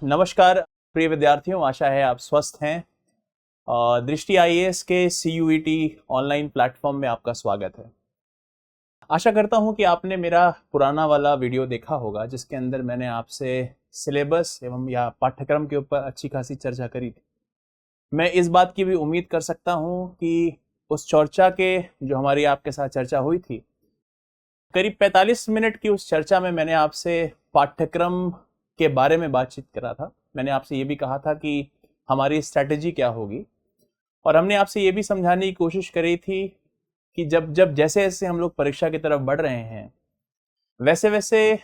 नमस्कार प्रिय विद्यार्थियों, आशा है आप स्वस्थ हैं। दृष्टि आईएएस के CUET ऑनलाइन प्लेटफॉर्म में आपका स्वागत है। आशा करता हूं कि आपने मेरा पुराना वाला वीडियो देखा होगा जिसके अंदर मैंने आपसे सिलेबस एवं या पाठ्यक्रम के ऊपर अच्छी खासी चर्चा करी थी। मैं इस बात की भी उम्मीद कर सकता हूं कि उस चर्चा के जो हमारी आपके साथ चर्चा हुई थी, करीब 45 मिनट की उस चर्चा में मैंने आपसे पाठ्यक्रम के बारे में बातचीत करा था। मैंने आपसे ये भी कहा था कि हमारी स्ट्रैटेजी क्या होगी, और हमने आपसे ये भी समझाने की कोशिश करी थी कि जब जब जैसे जैसे हम लोग परीक्षा की तरफ बढ़ रहे हैं, वैसे वैसे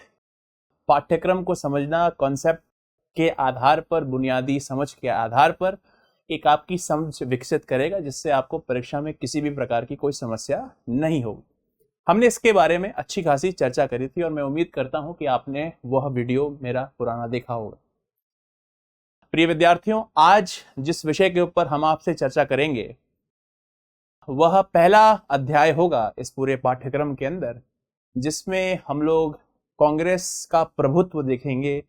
पाठ्यक्रम को समझना कॉन्सेप्ट के आधार पर, बुनियादी समझ के आधार पर एक आपकी समझ विकसित करेगा, जिससे आपको परीक्षा में किसी भी प्रकार की कोई समस्या नहीं होगी। हमने इसके बारे में अच्छी खासी चर्चा करी थी और मैं उम्मीद करता हूं कि आपने वह वीडियो मेरा पुराना देखा होगा। प्रिय विद्यार्थियों, आज जिस विषय के ऊपर हम आपसे चर्चा करेंगे वह पहला अध्याय होगा इस पूरे पाठ्यक्रम के अंदर, जिसमें हम लोग कांग्रेस का प्रभुत्व देखेंगे।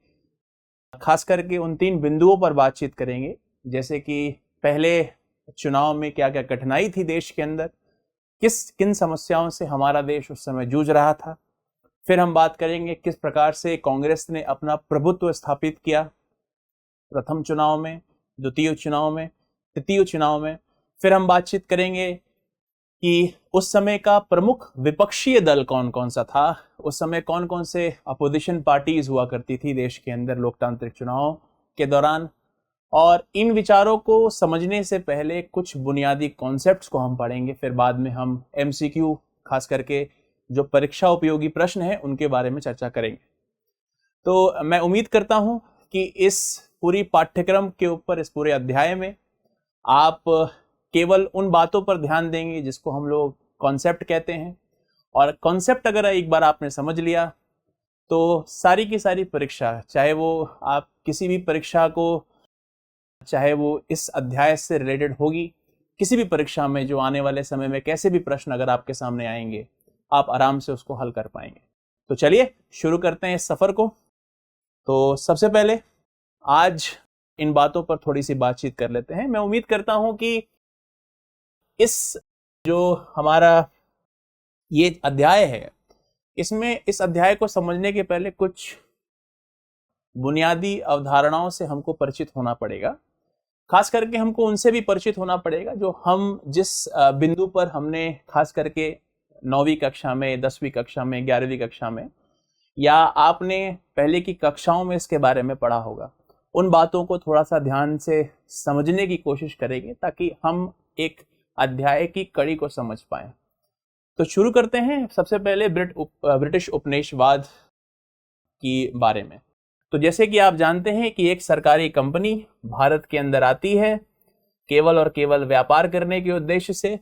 खास करके उन 3 बिंदुओं पर बातचीत करेंगे, जैसे कि पहले चुनाव में क्या क्या कठिनाई थी देश के अंदर, किन समस्याओं से हमारा देश उस समय जूझ रहा था। फिर हम बात करेंगे किस प्रकार से कांग्रेस ने अपना प्रभुत्व स्थापित किया, प्रथम चुनाव में, द्वितीय चुनाव में, तृतीय चुनाव में। फिर हम बातचीत करेंगे कि उस समय का प्रमुख विपक्षीय दल कौन कौन सा था, उस समय कौन कौन से अपोजिशन पार्टीज हुआ करती थी देश के अंदर लोकतांत्रिक चुनाव के दौरान। और इन विचारों को समझने से पहले कुछ बुनियादी कॉन्सेप्ट्स को हम पढ़ेंगे। फिर बाद में हम MCQ, खास करके जो परीक्षा उपयोगी प्रश्न है, उनके बारे में चर्चा करेंगे। तो मैं उम्मीद करता हूं कि इस पूरी पाठ्यक्रम के ऊपर, इस पूरे अध्याय में आप केवल उन बातों पर ध्यान देंगे जिसको हम लोग कॉन्सेप्ट कहते हैं। और कॉन्सेप्ट अगर एक बार आपने समझ लिया तो सारी की सारी परीक्षा, चाहे वो आप किसी भी परीक्षा को, चाहे वो इस अध्याय से रिलेटेड होगी, किसी भी परीक्षा में जो आने वाले समय में कैसे भी प्रश्न अगर आपके सामने आएंगे, आप आराम से उसको हल कर पाएंगे। तो चलिए शुरू करते हैं इस सफर को। तो सबसे पहले आज इन बातों पर थोड़ी सी बातचीत कर लेते हैं। मैं उम्मीद करता हूं कि इस जो हमारा ये अध्याय है, इसमें इस अध्याय को समझने के पहले कुछ बुनियादी अवधारणाओं से हमको परिचित होना पड़ेगा। खास करके हमको उनसे भी परिचित होना पड़ेगा जो हम जिस बिंदु पर हमने खास करके 9वीं कक्षा में, 10वीं कक्षा में, 11वीं कक्षा में, या आपने पहले की कक्षाओं में इसके बारे में पढ़ा होगा, उन बातों को थोड़ा सा ध्यान से समझने की कोशिश करेंगे ताकि हम एक अध्याय की कड़ी को समझ पाए। तो शुरू करते हैं सबसे पहले ब्रिटिश उपनिवेशवाद की बारे में। तो जैसे कि आप जानते हैं कि एक सरकारी कंपनी भारत के अंदर आती है केवल और केवल व्यापार करने के उद्देश्य से।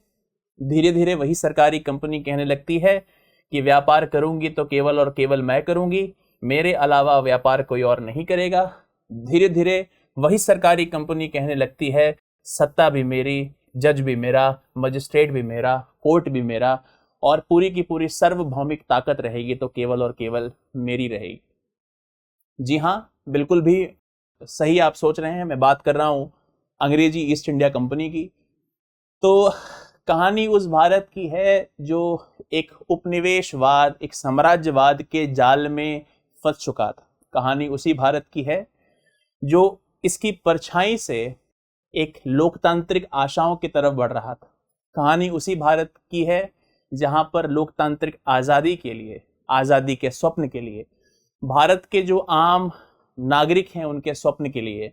धीरे धीरे वही सरकारी कंपनी कहने लगती है कि व्यापार करूंगी तो केवल और केवल मैं करूंगी, मेरे अलावा व्यापार कोई और नहीं करेगा। धीरे धीरे वही सरकारी कंपनी कहने लगती है सत्ता भी मेरी, जज भी मेरा, मजिस्ट्रेट भी मेरा, कोर्ट भी मेरा, और पूरी की पूरी सार्वभौमिक ताकत रहेगी तो केवल और केवल मेरी रहेगी। जी हाँ, बिल्कुल भी सही आप सोच रहे हैं, मैं बात कर रहा हूं अंग्रेजी ईस्ट इंडिया कंपनी की। तो कहानी उस भारत की है जो एक उपनिवेशवाद, एक साम्राज्यवाद के जाल में फंस चुका था। कहानी उसी भारत की है जो इसकी परछाई से एक लोकतांत्रिक आशाओं की तरफ बढ़ रहा था। कहानी उसी भारत की है जहां पर लोकतांत्रिक आज़ादी के लिए, आज़ादी के स्वप्न के लिए, भारत के जो आम नागरिक हैं उनके स्वप्न के लिए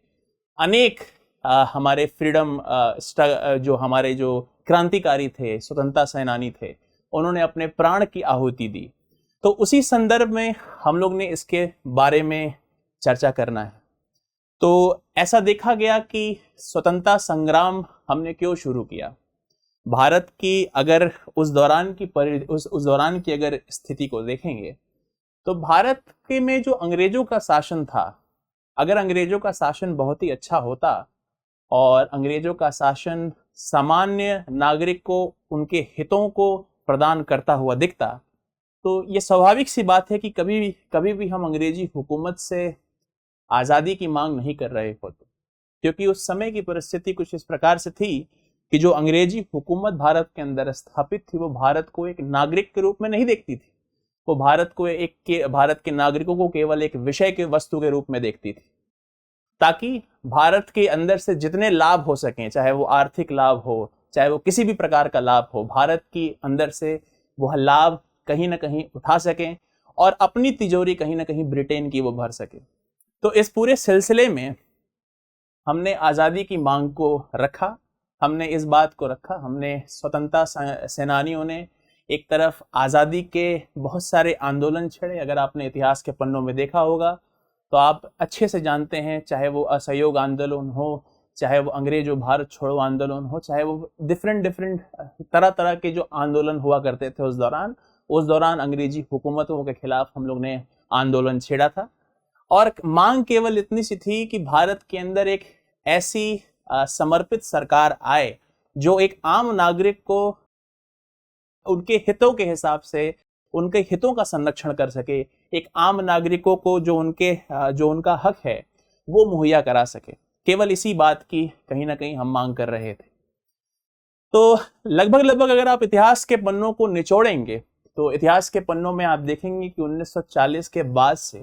अनेक हमारे फ्रीडम जो हमारे जो क्रांतिकारी थे, स्वतंत्रता सेनानी थे, उन्होंने अपने प्राण की आहुति दी। तो उसी संदर्भ में हम लोग ने इसके बारे में चर्चा करना है। तो ऐसा देखा गया कि स्वतंत्रता संग्राम हमने क्यों शुरू किया। भारत की अगर उस दौरान की अगर स्थिति को देखेंगे तो भारत के में जो अंग्रेजों का शासन था, अगर अंग्रेजों का शासन बहुत ही अच्छा होता और अंग्रेजों का शासन सामान्य नागरिक को उनके हितों को प्रदान करता हुआ दिखता, तो ये स्वाभाविक सी बात है कि कभी भी हम अंग्रेजी हुकूमत से आज़ादी की मांग नहीं कर रहे होते, क्योंकि उस समय की परिस्थिति कुछ इस प्रकार से थी कि जो अंग्रेजी हुकूमत भारत के अंदर स्थापित थी वो भारत को एक नागरिक के रूप में नहीं देखती थी। वो भारत के नागरिकों को केवल एक विषय के वस्तु के रूप में देखती थी, ताकि भारत के अंदर से जितने लाभ हो सकें, चाहे वो आर्थिक लाभ हो, चाहे वो किसी भी प्रकार का लाभ हो, भारत की अंदर से वह लाभ कहीं ना कहीं उठा सकें और अपनी तिजोरी कहीं ना कहीं ब्रिटेन की वो भर सके। तो इस पूरे सिलसिले में हमने आज़ादी की मांग को रखा, हमने इस बात को रखा, हमने स्वतंत्रता सेनानियों ने एक तरफ आज़ादी के बहुत सारे आंदोलन छेड़े। अगर आपने इतिहास के पन्नों में देखा होगा तो आप अच्छे से जानते हैं, चाहे वो असहयोग आंदोलन हो, चाहे वो अंग्रेजों भारत छोड़ो आंदोलन हो, चाहे वो डिफरेंट तरह तरह के जो आंदोलन हुआ करते थे उस दौरान अंग्रेजी हुकूमतों के खिलाफ हम लोग ने आंदोलन छेड़ा था। और मांग केवल इतनी सी थी कि भारत के अंदर एक ऐसी समर्पित सरकार आए जो एक आम नागरिक को उनके हितों के हिसाब से उनके हितों का संरक्षण कर सके, एक आम नागरिकों को जो उनका हक है वो मुहैया करा सके। केवल इसी बात की कहीं ना कहीं हम मांग कर रहे थे। तो लगभग अगर आप इतिहास के पन्नों को निचोड़ेंगे तो इतिहास के पन्नों में आप देखेंगे कि 1940 के बाद से,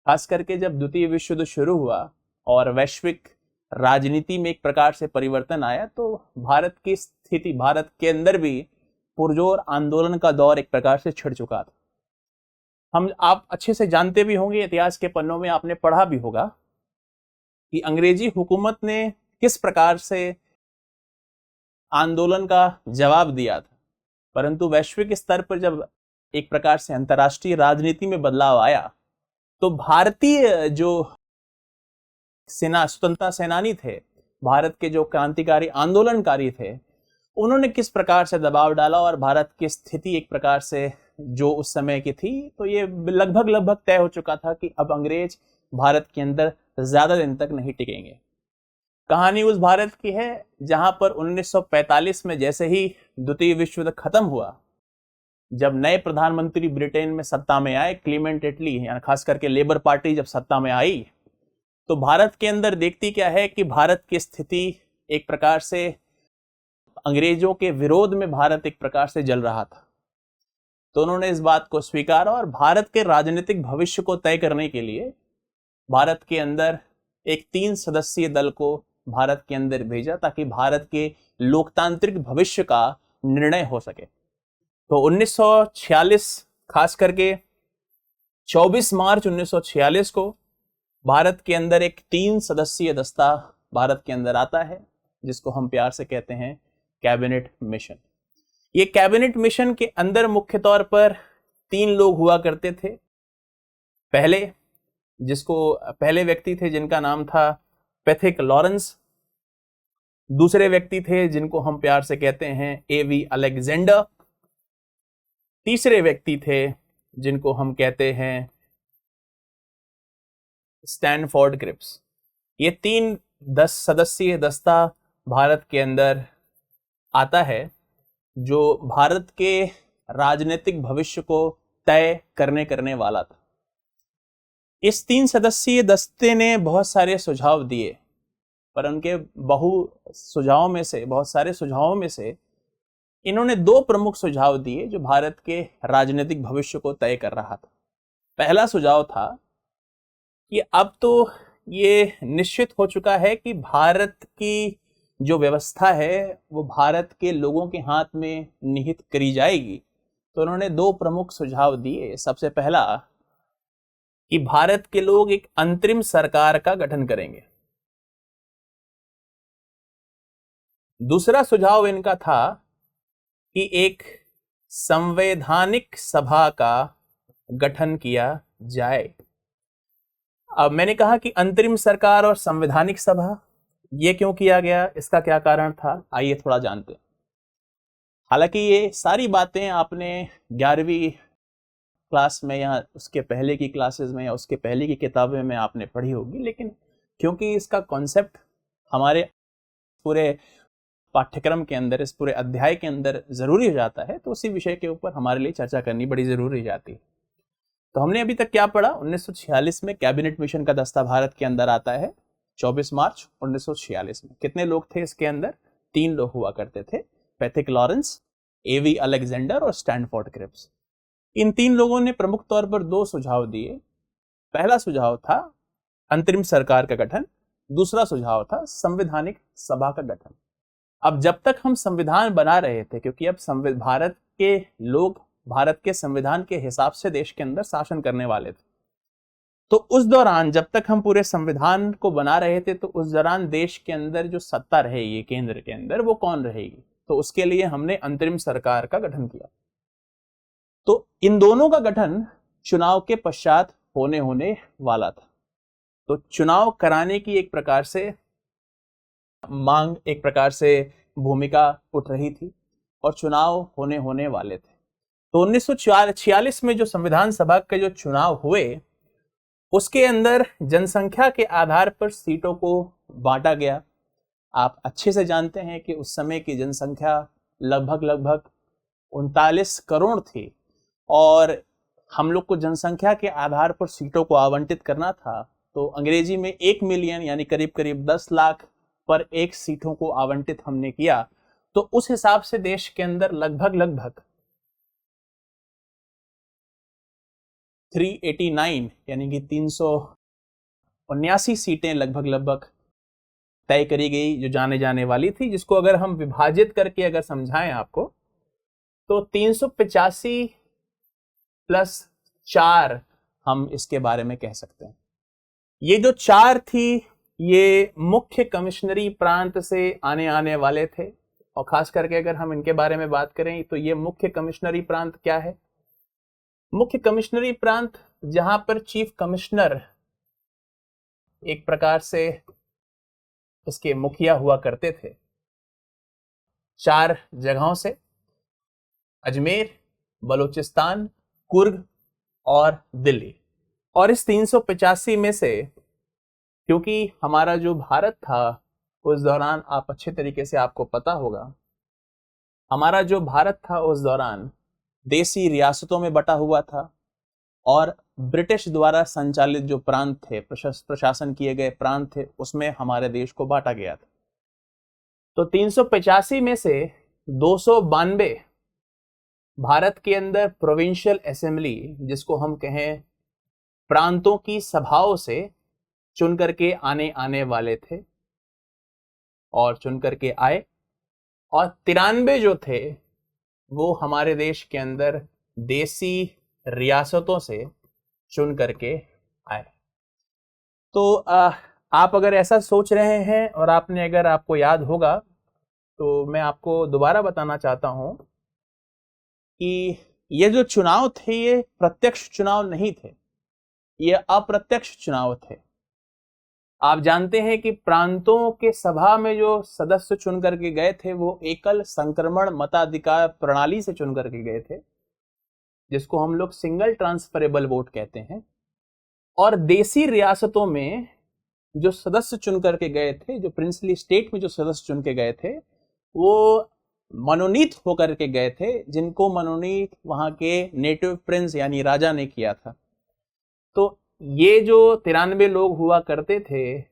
खास करके जब द्वितीय विश्व युद्ध शुरू हुआ और वैश्विक राजनीति में एक प्रकार से परिवर्तन आया, तो भारत की स्थिति, भारत के अंदर भी पुरजोर आंदोलन का दौर एक प्रकार से छिड़ चुका था। आप अच्छे से जानते भी होंगे, इतिहास के पन्नों में आपने पढ़ा भी होगा कि अंग्रेजी हुकूमत ने किस प्रकार से आंदोलन का जवाब दिया था। परंतु वैश्विक स्तर पर जब एक प्रकार से अंतर्राष्ट्रीय राजनीति में बदलाव आया तो भारतीय जो स्वतंत्रता सेनानी थे, भारत के जो क्रांतिकारी आंदोलनकारी थे, उन्होंने किस प्रकार से दबाव डाला और भारत की स्थिति एक प्रकार से जो उस समय की थी, तो ये लगभग तय हो चुका था कि अब अंग्रेज भारत के अंदर ज्यादा दिन तक नहीं टिकेंगे। कहानी उस भारत की है जहां पर 1945 में जैसे ही द्वितीय विश्व युद्ध खत्म हुआ, जब नए प्रधानमंत्री ब्रिटेन में सत्ता में आए, क्लीमेंट एटली, यानी खास करके लेबर पार्टी जब सत्ता में आई, तो भारत के अंदर देखती क्या है कि भारत की स्थिति एक प्रकार से अंग्रेजों के विरोध में भारत एक प्रकार से जल रहा था। तो उन्होंने इस बात को स्वीकारा और भारत के राजनीतिक भविष्य को तय करने के लिए भारत के अंदर एक 3 सदस्यीय दल को भारत के अंदर भेजा, ताकि भारत के लोकतांत्रिक भविष्य का निर्णय हो सके। तो 1946, खास करके 24 मार्च 1946 को भारत के अंदर एक 3 सदस्यीय दस्ता भारत के अंदर आता है, जिसको हम प्यार से कहते हैं कैबिनेट मिशन। ये कैबिनेट मिशन के अंदर मुख्य तौर पर 3 लोग हुआ करते थे। पहले व्यक्ति थे जिनका नाम था पैथिक लॉरेंस। दूसरे व्यक्ति थे जिनको हम प्यार से कहते हैं एवी अलेक्जेंडर। तीसरे व्यक्ति थे जिनको हम कहते हैं स्टैनफोर्ड क्रिप्स। ये 10 सदस्यीय दस्ता भारत के अंदर आता है, जो भारत के राजनीतिक भविष्य को तय करने वाला था। इस 3 सदस्यीय दस्ते ने बहुत सारे सुझाव दिए, पर उनके बहुत सारे सुझावों में से इन्होंने 2 प्रमुख सुझाव दिए जो भारत के राजनीतिक भविष्य को तय कर रहा था। पहला सुझाव था कि अब तो ये निश्चित हो चुका है कि भारत की जो व्यवस्था है वो भारत के लोगों के हाथ में निहित करी जाएगी। तो उन्होंने 2 प्रमुख सुझाव दिए। सबसे पहला कि भारत के लोग एक अंतरिम सरकार का गठन करेंगे। दूसरा सुझाव इनका था कि एक संवैधानिक सभा का गठन किया जाए। अब मैंने कहा कि अंतरिम सरकार और संवैधानिक सभा, ये क्यों किया गया, इसका क्या कारण था, आइए थोड़ा जानते हैं। हालांकि ये सारी बातें आपने 11वीं क्लास में या उसके पहले की क्लासेस में या उसके पहले की किताबें में आपने पढ़ी होगी, लेकिन क्योंकि इसका कॉन्सेप्ट हमारे पूरे पाठ्यक्रम के अंदर, इस पूरे अध्याय के अंदर जरूरी हो जाता है, तो उसी विषय के ऊपर हमारे लिए चर्चा करनी बड़ी जरूरी हो जाती है। तो हमने अभी तक क्या पढ़ा? 1946 में कैबिनेट मिशन का दस्ता भारत के अंदर आता है, 24 मार्च 1946 में। कितने लोग थे इसके अंदर? 3 लोग हुआ करते थे, पैथिक लॉरेंस, एवी अलेक्जेंडर और स्टैनफोर्ड क्रिप्स। इन 3 लोगों ने प्रमुख तौर पर 2 सुझाव दिए। पहला सुझाव था अंतरिम सरकार का गठन, दूसरा सुझाव था संवैधानिक सभा का गठन। अब जब तक हम संविधान बना रहे थे, क्योंकि अब भारत के लोग भारत के संविधान के हिसाब से देश के अंदर शासन करने वाले थे, तो उस दौरान जब तक हम पूरे संविधान को बना रहे थे, तो उस दौरान देश के अंदर जो सत्ता रहेगी केंद्र के अंदर, वो कौन रहेगी? तो उसके लिए हमने अंतरिम सरकार का गठन किया। तो इन दोनों का गठन चुनाव के पश्चात होने वाला था। तो चुनाव कराने की एक प्रकार से मांग, एक प्रकार से भूमिका उठ रही थी और चुनाव होने वाले थे। तो 1946 में जो संविधान सभा के जो चुनाव हुए, उसके अंदर जनसंख्या के आधार पर सीटों को बांटा गया। आप अच्छे से जानते हैं कि उस समय की जनसंख्या लगभग 39 करोड़ थी और हम लोग को जनसंख्या के आधार पर सीटों को आवंटित करना था। तो अंग्रेजी में 1 मिलियन यानी करीब 10 लाख पर एक सीटों को आवंटित हमने किया। तो उस हिसाब से देश के अंदर लगभग 389 यानी कि 379 सीटें लगभग तय करी गई, जो जाने वाली थी, जिसको अगर हम विभाजित करके अगर समझाएं आपको, तो 385 प्लस 4 हम इसके बारे में कह सकते हैं। ये जो 4 थी, ये मुख्य कमिश्नरी प्रांत से आने वाले थे। और खास करके अगर हम इनके बारे में बात करें, तो ये मुख्य कमिश्नरी प्रांत क्या है? मुख्य कमिश्नरी प्रांत जहां पर चीफ कमिश्नर एक प्रकार से इसके मुखिया हुआ करते थे, 4 जगहों से: अजमेर, बलूचिस्तान, कुर्ग और दिल्ली। और इस 385 में से, क्योंकि हमारा जो भारत था उस दौरान, आप अच्छे तरीके से आपको पता होगा, हमारा जो भारत था उस दौरान देसी रियासतों में बटा हुआ था और ब्रिटिश द्वारा संचालित जो प्रांत थे, प्रशासन किए गए प्रांत थे, उसमें हमारे देश को बांटा गया था। तो 385 में से 292 भारत के अंदर प्रोविंशियल असेंबली, जिसको हम कहें प्रांतों की सभाओं से चुन करके आने वाले थे और चुन करके आए। और 93 जो थे वो हमारे देश के अंदर देसी रियासतों से चुन करके आए। तो आप अगर ऐसा सोच रहे हैं और अगर आपको याद होगा, तो मैं आपको दोबारा बताना चाहता हूं कि ये जो चुनाव थे, ये प्रत्यक्ष चुनाव नहीं थे, ये अप्रत्यक्ष चुनाव थे। आप जानते हैं कि प्रांतों के सभा में जो सदस्य चुन करके गए थे, वो एकल संक्रमण मताधिकार प्रणाली से चुन करके गए थे, जिसको हम लोग सिंगल ट्रांसफरेबल वोट कहते हैं। और देसी रियासतों में जो सदस्य चुन करके गए थे, जो प्रिंसली स्टेट में जो सदस्य चुन के गए थे, वो मनोनीत होकर के गए थे, जिनको मनोनीत वहां के नेटिव प्रिंस यानी राजा ने किया था। तो ये जो 93 लोग हुआ करते थे,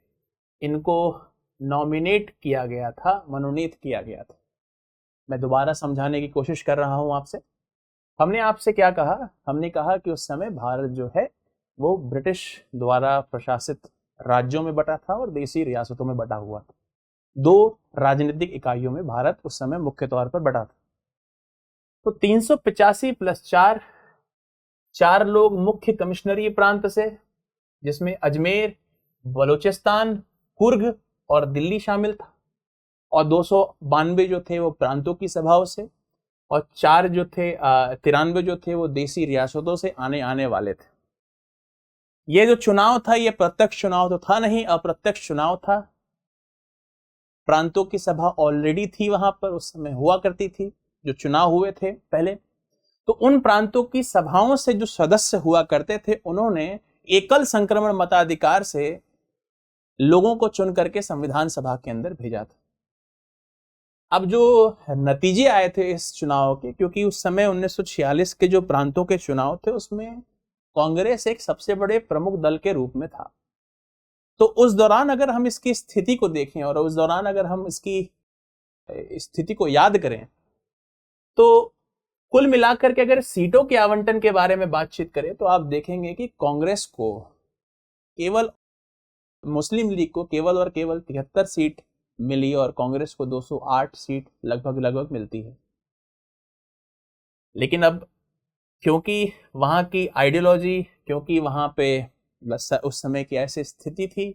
इनको नॉमिनेट किया गया था, मनोनीत किया गया था। मैं दोबारा समझाने की कोशिश कर रहा हूं आपसे। हमने आपसे क्या कहा? हमने कहा कि उस समय भारत जो है वो ब्रिटिश द्वारा प्रशासित राज्यों में बटा था और देसी रियासतों में बटा हुआ था। 2 राजनीतिक इकाइयों में भारत उस समय मुख्य तौर पर बटा था। तो 385 प्लस 4 लोग मुख्य कमिश्नरी प्रांत से, जिसमें अजमेर, बलूचिस्तान, कुर्ग और दिल्ली शामिल था। और 292 जो थे वो प्रांतों की सभाओं से, और 4 जो थे 93 जो थे वो देसी रियासतों से आने वाले थे। ये जो चुनाव था, ये प्रत्यक्ष चुनाव तो था नहीं, अप्रत्यक्ष चुनाव था। प्रांतों की सभा ऑलरेडी थी वहां पर, उस समय हुआ करती थी जो चुनाव हुए थे पहले। तो उन प्रांतों की सभाओं से जो सदस्य हुआ करते थे, उन्होंने एकल संक्रमण मताधिकार से लोगों को चुन करके संविधान सभा के अंदर भेजा था। अब जो नतीजे आए थे इस चुनाव के, क्योंकि उस समय 1946 के जो प्रांतों के चुनाव थे, उसमें कांग्रेस एक सबसे बड़े प्रमुख दल के रूप में था। तो उस दौरान अगर हम इसकी स्थिति को देखें और उस दौरान अगर हम इसकी स्थिति को याद करें, तो कुल मिलाकर के अगर सीटों के आवंटन के बारे में बातचीत करें तो आप देखेंगे कि कांग्रेस को केवल, मुस्लिम लीग को केवल और केवल 73 सीट मिली और कांग्रेस को 208 सीट लगभग मिलती है। लेकिन अब क्योंकि वहां की आइडियोलॉजी, क्योंकि वहां पे उस समय की ऐसी स्थिति थी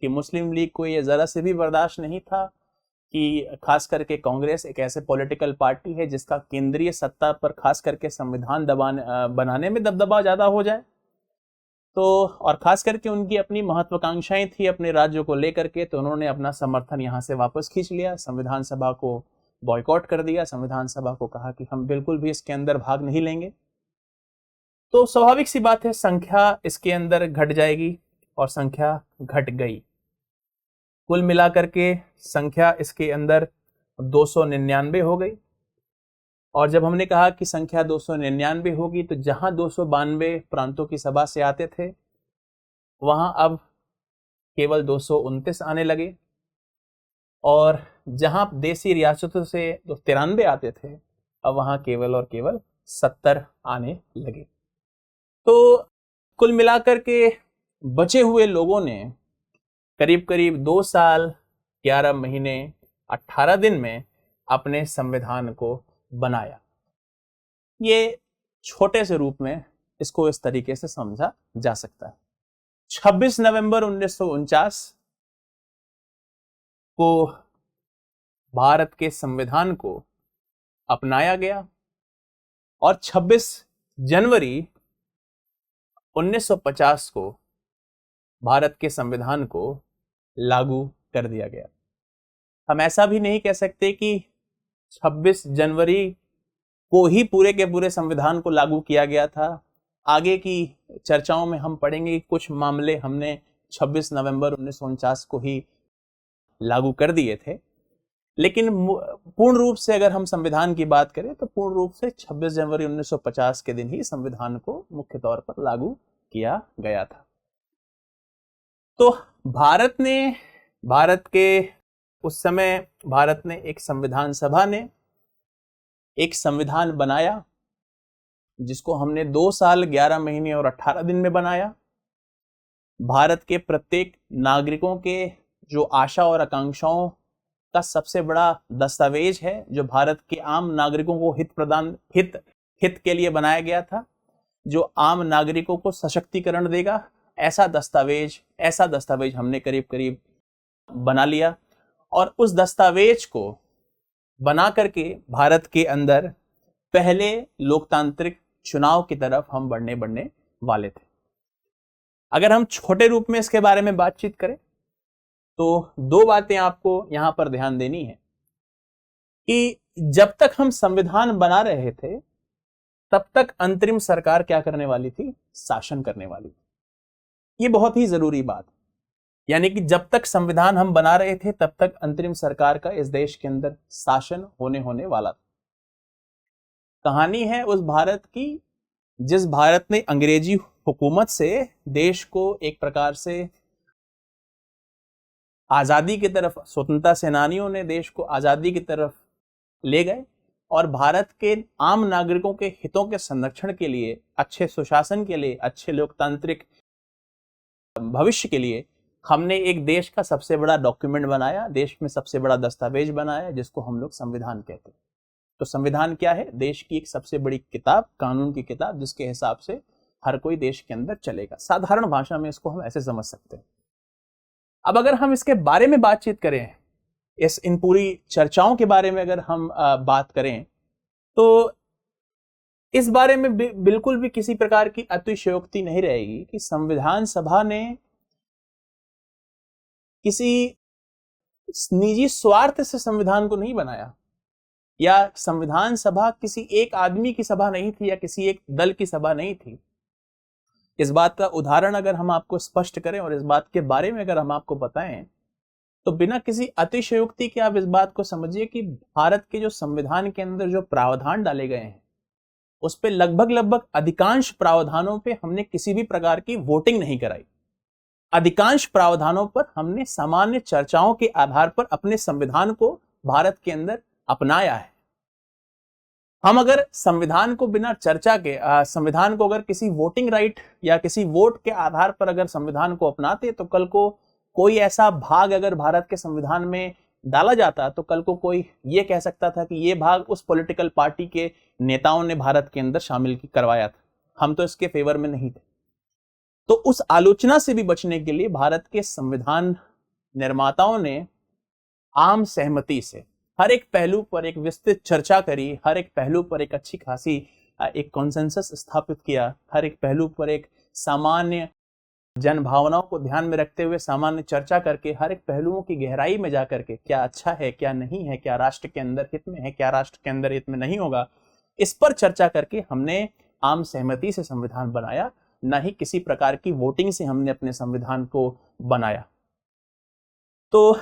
कि मुस्लिम लीग को ये जरा से भी बर्दाश्त नहीं था कि खास करके कांग्रेस एक ऐसे पॉलिटिकल पार्टी है जिसका केंद्रीय सत्ता पर खास करके संविधान बनाने में दबदबा ज्यादा हो जाए। तो और खास करके उनकी अपनी महत्वाकांक्षाएं थी अपने राज्यों को लेकर के, तो उन्होंने अपना समर्थन यहां से वापस खींच लिया, संविधान सभा को बॉयकॉट कर दिया, संविधान सभा को कहा कि हम बिल्कुल भी इसके अंदर भाग नहीं लेंगे। तो स्वाभाविक सी बात है, संख्या इसके अंदर घट जाएगी और संख्या घट गई। कुल मिलाकर के संख्या इसके अंदर 299 हो गई। और जब हमने कहा कि संख्या 299 होगी तो जहां 292 प्रांतों की सभा से आते थे वहां अब केवल 229 आने लगे, और जहां देसी रियासतों से 93 आते थे अब वहां केवल और केवल 70 आने लगे। तो कुल मिलाकर के बचे हुए लोगों ने करीब करीब 2 साल 11 महीने 18 दिन में अपने संविधान को बनाया। ये छोटे से रूप में इसको इस तरीके से समझा जा सकता है। 26 नवंबर 1949 को भारत के संविधान को अपनाया गया और 26 जनवरी 1950 को भारत के संविधान को लागू कर दिया गया। हम ऐसा भी नहीं कह सकते कि 26 जनवरी को ही पूरे के पूरे संविधान को लागू किया गया था। आगे की चर्चाओं में हम पढ़ेंगे कुछ मामले हमने 26 नवंबर 1949 को ही लागू कर दिए थे, लेकिन पूर्ण रूप से अगर हम संविधान की बात करें तो पूर्ण रूप से 26 जनवरी 1950 के दिन ही संविधान को मुख्य तौर पर लागू किया गया था। तो उस समय भारत ने एक संविधान सभा ने एक संविधान बनाया जिसको हमने 2 साल 11 महीने और 18 दिन में बनाया। भारत के प्रत्येक नागरिकों के जो आशा और आकांक्षाओं का सबसे बड़ा दस्तावेज है, जो भारत के आम नागरिकों को हित के लिए बनाया गया था, जो आम नागरिकों को सशक्तिकरण देगा, ऐसा दस्तावेज हमने करीब करीब बना लिया। और उस दस्तावेज को बना करके भारत के अंदर पहले लोकतांत्रिक चुनाव की तरफ हम बढ़ने वाले थे। अगर हम छोटे रूप में इसके बारे में बातचीत करें तो 2 बातें आपको यहां पर ध्यान देनी है कि जब तक हम संविधान बना रहे थे तब तक अंतरिम सरकार क्या करने वाली थी? शासन करने वाली थी। ये बहुत ही जरूरी बात, यानी कि जब तक संविधान हम बना रहे थे तब तक अंतरिम सरकार का इस देश के अंदर शासन होने वाला था। कहानी है उस भारत की जिस भारत ने अंग्रेजी हुकूमत से देश को एक प्रकार से आजादी की तरफ, स्वतंत्रता सेनानियों ने देश को आजादी की तरफ ले गए और भारत के आम नागरिकों के हितों के संरक्षण के लिए, अच्छे सुशासन के लिए, अच्छे लोकतांत्रिक भविष्य के लिए हमने एक देश का सबसे बड़ा डॉक्यूमेंट बनाया, देश में सबसे बड़ा दस्तावेज बनाया जिसको हम लोग संविधान कहते हैं। तो संविधान क्या है? देश की एक सबसे बड़ी किताब, कानून की किताब, जिसके हिसाब से हर कोई देश के अंदर चलेगा। साधारण भाषा में इसको हम ऐसे समझ सकते हैं। अब अगर हम इसके बारे में बातचीत करें, इन पूरी चर्चाओं के बारे में अगर हम बात करें तो इस बारे में बिल्कुल भी किसी प्रकार की अतिशयोक्ति नहीं रहेगी कि संविधान सभा ने किसी निजी स्वार्थ से संविधान को नहीं बनाया, या संविधान सभा किसी एक आदमी की सभा नहीं थी या किसी एक दल की सभा नहीं थी। इस बात का उदाहरण अगर हम आपको स्पष्ट करें और इस बात के बारे में अगर हम आपको बताएं तो बिना किसी अतिशयोक्ति के आप इस बात को समझिए कि भारत के जो संविधान के अंदर जो प्रावधान डाले गए हैं उस पे लगभग अधिकांश प्रावधानों पे हमने किसी भी प्रकार की वोटिंग नहीं कराई। अधिकांश प्रावधानों पर हमने सामान्य चर्चाओं के आधार पर अपने संविधान को भारत के अंदर अपनाया है। हम अगर संविधान को बिना चर्चा के संविधान को अगर किसी वोटिंग राइट या किसी वोट के आधार पर अगर संविधान को अपनाते तो कल को कोई ऐसा भाग अगर भारत के संविधान में डाला जाता तो कल को कोई ये कह सकता था कि ये भाग उस पॉलिटिकल पार्टी के नेताओं ने भारत के अंदर शामिल करवाया था, हम तो इसके फेवर में नहीं थे। तो उस आलोचना से भी बचने के लिए भारत के संविधान निर्माताओं ने आम सहमति से हर एक पहलू पर एक विस्तृत चर्चा करी, हर एक पहलू पर एक अच्छी खासी एक कॉन्सेंसस स्थापित किया, हर एक पहलू पर एक सामान्य जन भावनाओं को ध्यान में रखते हुए सामान्य चर्चा करके हर एक पहलुओं की गहराई में जाकर के क्या अच्छा है, क्या नहीं है, क्या राष्ट्र के अंदर हित में है, क्या राष्ट्र के अंदर हित में नहीं होगा, इस पर चर्चा करके हमने आम सहमति से संविधान बनाया, ना ही किसी प्रकार की वोटिंग से हमने अपने संविधान को बनाया। तो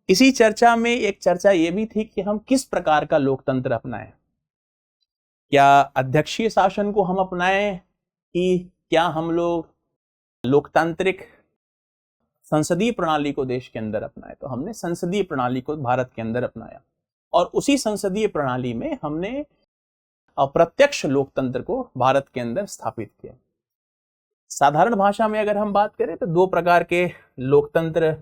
इसी चर्चा में एक चर्चा ये भी थी कि हम किस प्रकार का लोकतंत्र अपनाएं। क्या अध्यक्षीय शासन को हम अपनाएं कि क्या हम लोग लोकतांत्रिक संसदीय प्रणाली को देश के अंदर अपनाएं। तो हमने संसदीय प्रणाली को भारत के अंदर अपनाया और उसी संसदीय प्रणाली में हमने अप्रत्यक्ष लोकतंत्र को भारत के अंदर स्थापित किया। साधारण भाषा में अगर हम बात करें तो दो प्रकार के लोकतंत्र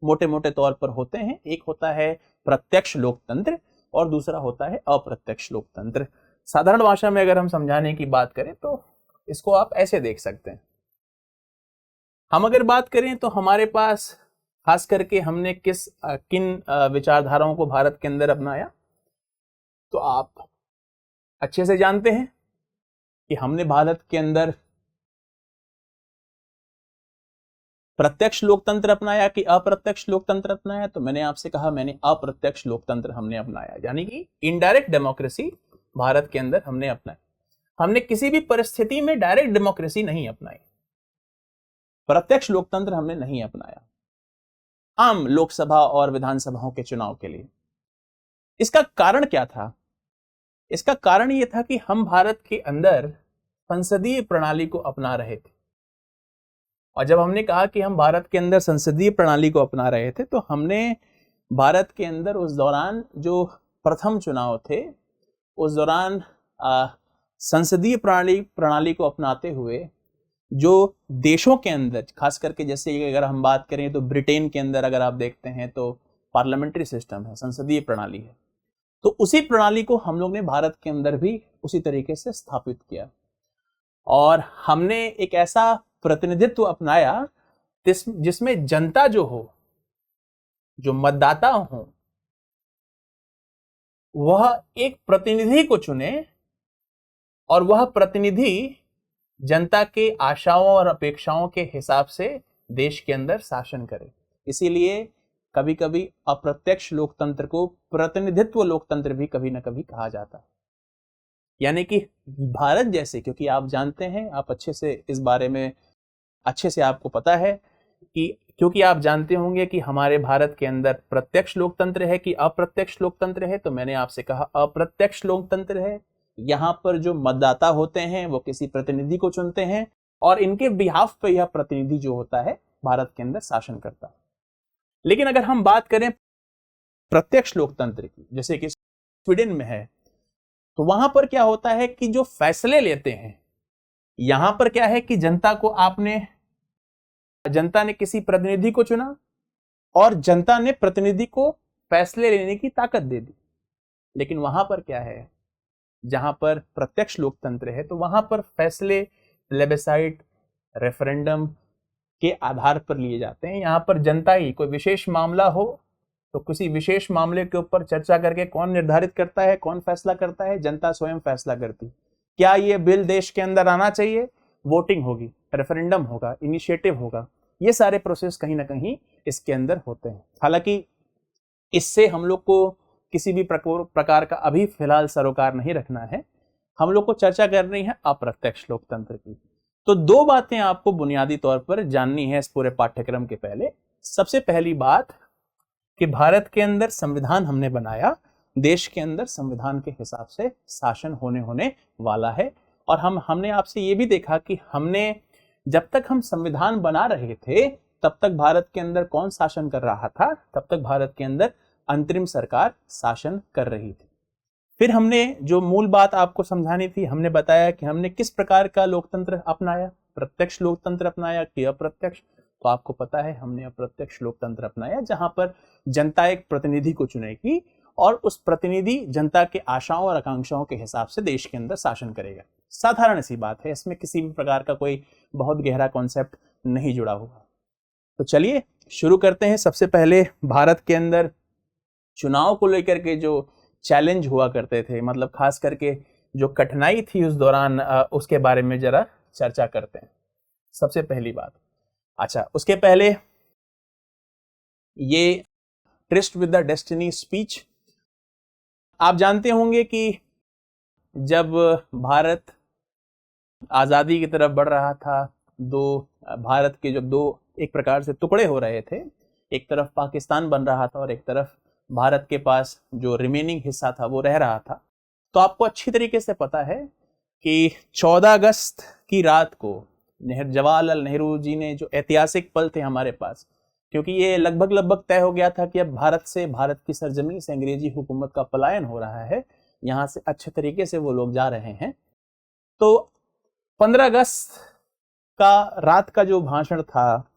मोटे मोटे तौर पर होते हैं। एक होता है प्रत्यक्ष लोकतंत्र और दूसरा होता है अप्रत्यक्ष लोकतंत्र। साधारण भाषा में अगर हम समझाने की बात करें तो इसको आप ऐसे देख सकते हैं। हम अगर बात करें तो हमारे पास खास करके हमने किन विचारधाराओं को भारत के अंदर अपनाया, तो आप अच्छे से जानते हैं कि हमने भारत के अंदर प्रत्यक्ष लोकतंत्र अपनाया कि अप्रत्यक्ष लोकतंत्र अपनाया। तो मैंने आपसे कहा मैंने अप्रत्यक्ष लोकतंत्र हमने अपनाया, यानी कि इनडायरेक्ट डेमोक्रेसी भारत के अंदर हमने अपनाई। हमने किसी भी परिस्थिति में डायरेक्ट डेमोक्रेसी नहीं अपनाई, प्रत्यक्ष लोकतंत्र हमने नहीं अपनाया आम लोकसभा और विधानसभाओं के चुनाव के लिए। इसका कारण क्या था? इसका कारण यह था कि हम भारत के अंदर संसदीय प्रणाली को अपना रहे थे, और जब हमने कहा कि हम भारत के अंदर संसदीय प्रणाली को अपना रहे थे तो हमने भारत के अंदर उस दौरान जो प्रथम चुनाव थे उस दौरान संसदीय प्रणाली को अपनाते हुए जो देशों के अंदर खास करके जैसे अगर हम बात करें तो ब्रिटेन के अंदर अगर आप देखते हैं तो पार्लियामेंट्री सिस्टम है, संसदीय प्रणाली है, तो उसी प्रणाली को हम लोग ने भारत के अंदर भी उसी तरीके से स्थापित किया और हमने एक ऐसा प्रतिनिधित्व अपनाया जिसमें जनता जो हो, जो मतदाता हो, वह एक प्रतिनिधि को चुने और वह प्रतिनिधि जनता के आशाओं और अपेक्षाओं के हिसाब से देश के अंदर शासन करे। इसीलिए कभी कभी अप्रत्यक्ष लोकतंत्र को प्रतिनिधित्व लोकतंत्र भी कभी ना कभी कहा जाता है। यानी कि भारत जैसे, क्योंकि आप जानते हैं, आप अच्छे से इस बारे में अच्छे से आपको पता है कि क्योंकि आप जानते होंगे कि हमारे भारत के अंदर प्रत्यक्ष लोकतंत्र है कि अप्रत्यक्ष लोकतंत्र है। तो मैंने आपसे कहा अप्रत्यक्ष लोकतंत्र है। यहाँ पर जो मतदाता होते हैं वो किसी प्रतिनिधि को चुनते हैं और इनके बिहाफ पे यह प्रतिनिधि जो होता है भारत के अंदर शासन करता है। लेकिन अगर हम बात करें प्रत्यक्ष लोकतंत्र की, जैसे कि स्वीडन में है, तो वहां पर क्या होता है कि जो फैसले लेते हैं, यहां पर क्या है कि जनता ने किसी प्रतिनिधि को चुना और जनता ने प्रतिनिधि को फैसले लेने की ताकत दे दी। लेकिन वहां पर क्या है, जहां पर प्रत्यक्ष लोकतंत्र है तो वहां पर फैसले प्लेबिसाइट रेफरेंडम के आधार पर लिए जाते हैं। यहां पर जनता ही, कोई विशेष मामला हो तो किसी विशेष मामले के ऊपर चर्चा करके कौन निर्धारित करता है, कौन फैसला करता है, जनता स्वयं फैसला करती। क्या ये बिल देश के अंदर आना चाहिए, वोटिंग होगी, रेफरेंडम होगा, इनिशिएटिव होगा, ये सारे प्रोसेस कहीं ना कहीं इसके अंदर होते हैं। हालांकि इससे हम लोग को किसी भी प्रकार का अभी फिलहाल सरोकार नहीं रखना है, हम लोग को चर्चा करनी है अप्रत्यक्ष लोकतंत्र की। तो दो बातें आपको बुनियादी तौर पर जाननी है इस पूरे पाठ्यक्रम के पहले। सबसे पहली बात कि भारत के अंदर संविधान हमने बनाया देश के अंदर संविधान के हिसाब से शासन होने वाला है। और हमने आपसे ये भी देखा कि हमने जब तक हम संविधान बना रहे थे तब तक भारत के अंदर कौन शासन कर रहा था? तब तक भारत के अंदर अंतरिम सरकार शासन कर रही थी। फिर हमने जो मूल बात आपको समझानी थी, हमने बताया कि हमने किस प्रकार का लोकतंत्र अपनाया, प्रत्यक्ष लोकतंत्र अपनाया कि अप्रत्यक्ष। तो आपको पता है हमने अप्रत्यक्ष लोकतंत्र अपनाया, जहां पर जनता एक प्रतिनिधि को चुनेगी और उस प्रतिनिधि जनता के आशाओं और आकांक्षाओं के हिसाब से देश के अंदर शासन करेगा। साधारण सी बात है, इसमें किसी भी प्रकार का कोई बहुत गहरा कॉन्सेप्ट नहीं जुड़ा हुआ। तो चलिए शुरू करते हैं। सबसे पहले भारत के अंदर चुनाव को लेकर के जो चैलेंज हुआ करते थे, मतलब खास करके जो कठिनाई थी उस दौरान, उसके बारे में जरा चर्चा करते हैं। सबसे पहली बात, अच्छा उसके पहले ये tourist with the destiny speech, आप जानते होंगे कि जब भारत आजादी की तरफ बढ़ रहा था, भारत के जो दो एक प्रकार से टुकड़े हो रहे थे, एक तरफ पाकिस्तान बन रहा था और एक तरफ भारत के पास जो रिमेनिंग हिस्सा था वो रह रहा था। तो आपको अच्छी तरीके से पता है कि 14 अगस्त की रात को जवाहरलाल नेहरू जी ने जो ऐतिहासिक पल थे हमारे पास, क्योंकि ये लगभग तय हो गया था कि अब भारत की सरजमीन से अंग्रेजी हुकूमत का पलायन हो रहा है, यहाँ से अच्छे तरीके से वो लोग जा रहे हैं। तो 15 अगस्त का रात का जो भाषण था,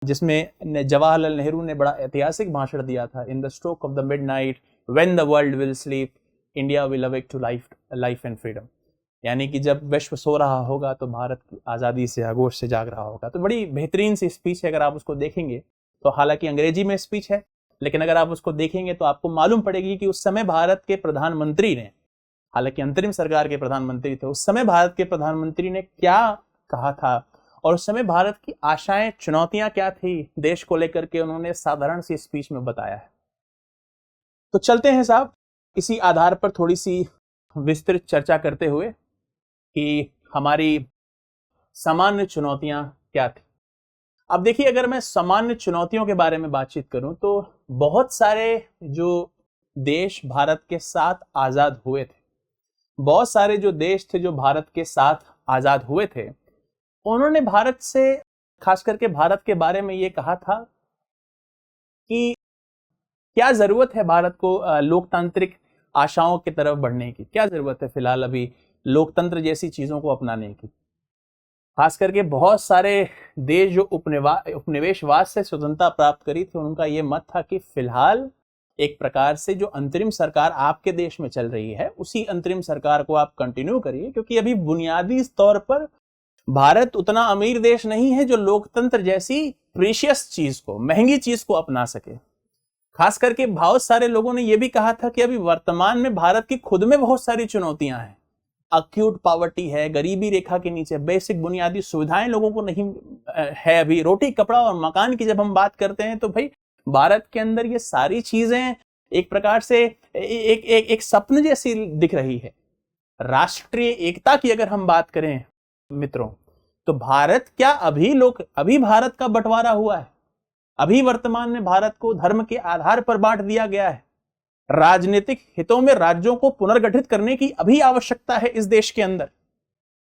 जिसमें जवाहरलाल नेहरू ने बड़ा ऐतिहासिक भाषण दिया था, in the stroke of the midnight when the world will sleep India will awake to life and freedom, यानी कि जब विश्व सो रहा होगा तो भारत की आज़ादी से, आगोश से जाग रहा होगा। तो बड़ी बेहतरीन सी स्पीच है, अगर आप उसको देखेंगे तो, हालांकि अंग्रेजी में स्पीच है, लेकिन अगर आप उसको देखेंगे तो आपको मालूम पड़ेगी कि उस समय भारत के प्रधानमंत्री ने, हालांकि अंतरिम सरकार के प्रधानमंत्री थे, उस समय भारत के प्रधानमंत्री ने क्या कहा था और उस समय भारत की आशाएं, चुनौतियां क्या थी देश को लेकर के, उन्होंने साधारण सी स्पीच में बताया है। तो चलते हैं साहब, इसी आधार पर थोड़ी सी विस्तृत चर्चा करते हुए कि हमारी सामान्य चुनौतियां क्या थी। अब देखिए, अगर मैं सामान्य चुनौतियों के बारे में बातचीत करूं तो बहुत सारे जो देश भारत के साथ आजाद हुए थे, बहुत सारे जो देश थे जो भारत के साथ आजाद हुए थे, उन्होंने भारत से, खास करके भारत के बारे में ये कहा था कि क्या जरूरत है भारत को लोकतांत्रिक आशाओं की तरफ बढ़ने की, क्या जरूरत है फिलहाल अभी लोकतंत्र जैसी चीजों को अपनाने की। खास करके बहुत सारे देश जो उपनिवेशवाद से स्वतंत्रता प्राप्त करी थी, उनका ये मत था कि फिलहाल एक प्रकार से जो अंतरिम सरकार आपके देश में चल रही है, उसी अंतरिम सरकार को आप कंटिन्यू करिए, क्योंकि अभी बुनियादी तौर पर भारत उतना अमीर देश नहीं है जो लोकतंत्र जैसी प्रीशियस चीज को, महंगी चीज को अपना सके। खास करके बहुत सारे लोगों ने यह भी कहा था कि अभी वर्तमान में भारत की खुद में बहुत सारी चुनौतियां हैं, अक्यूट पॉवर्टी है, गरीबी रेखा के नीचे, बेसिक बुनियादी सुविधाएं लोगों को नहीं है, अभी रोटी कपड़ा और मकान की जब हम बात करते हैं तो भाई भारत के अंदर ये सारी चीजें एक प्रकार से एक सपन जैसी दिख रही है। राष्ट्रीय एकता की अगर हम बात करें मित्रों, तो भारत क्या अभी भारत का बंटवारा हुआ है? अभी वर्तमान में भारत को धर्म के आधार पर बांट दिया गया है? राजनीतिक हितों में राज्यों को पुनर्गठित करने की अभी आवश्यकता है इस देश के अंदर।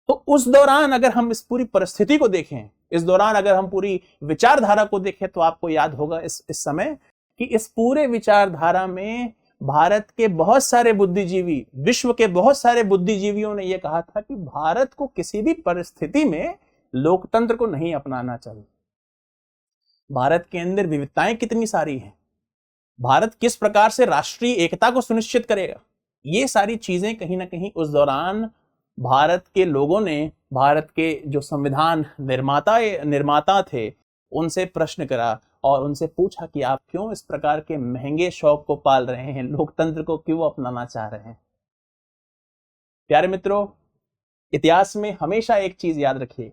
तो उस दौरान अगर हम इस पूरी परिस्थिति को देखें, इस दौरान अगर हम पूरी विचारधारा को देखें, तो आपको याद होगा इस समय कि इस पूरे विचारधारा में भारत के बहुत सारे बुद्धिजीवी, विश्व के बहुत सारे बुद्धिजीवियों ने यह कहा था कि भारत को किसी भी परिस्थिति में लोकतंत्र को नहीं अपनाना चाहिए। भारत के अंदर विविधताएं कितनी सारी हैं, भारत किस प्रकार से राष्ट्रीय एकता को सुनिश्चित करेगा, ये सारी चीजें कहीं ना कहीं उस दौरान भारत के लोगों ने, भारत के जो संविधान निर्माता थे, उनसे प्रश्न करा और उनसे पूछा कि आप क्यों इस प्रकार के महंगे शौक को पाल रहे हैं, लोकतंत्र को क्यों अपनाना चाह रहे हैं। प्यारे मित्रों, इतिहास में हमेशा एक चीज याद रखिए,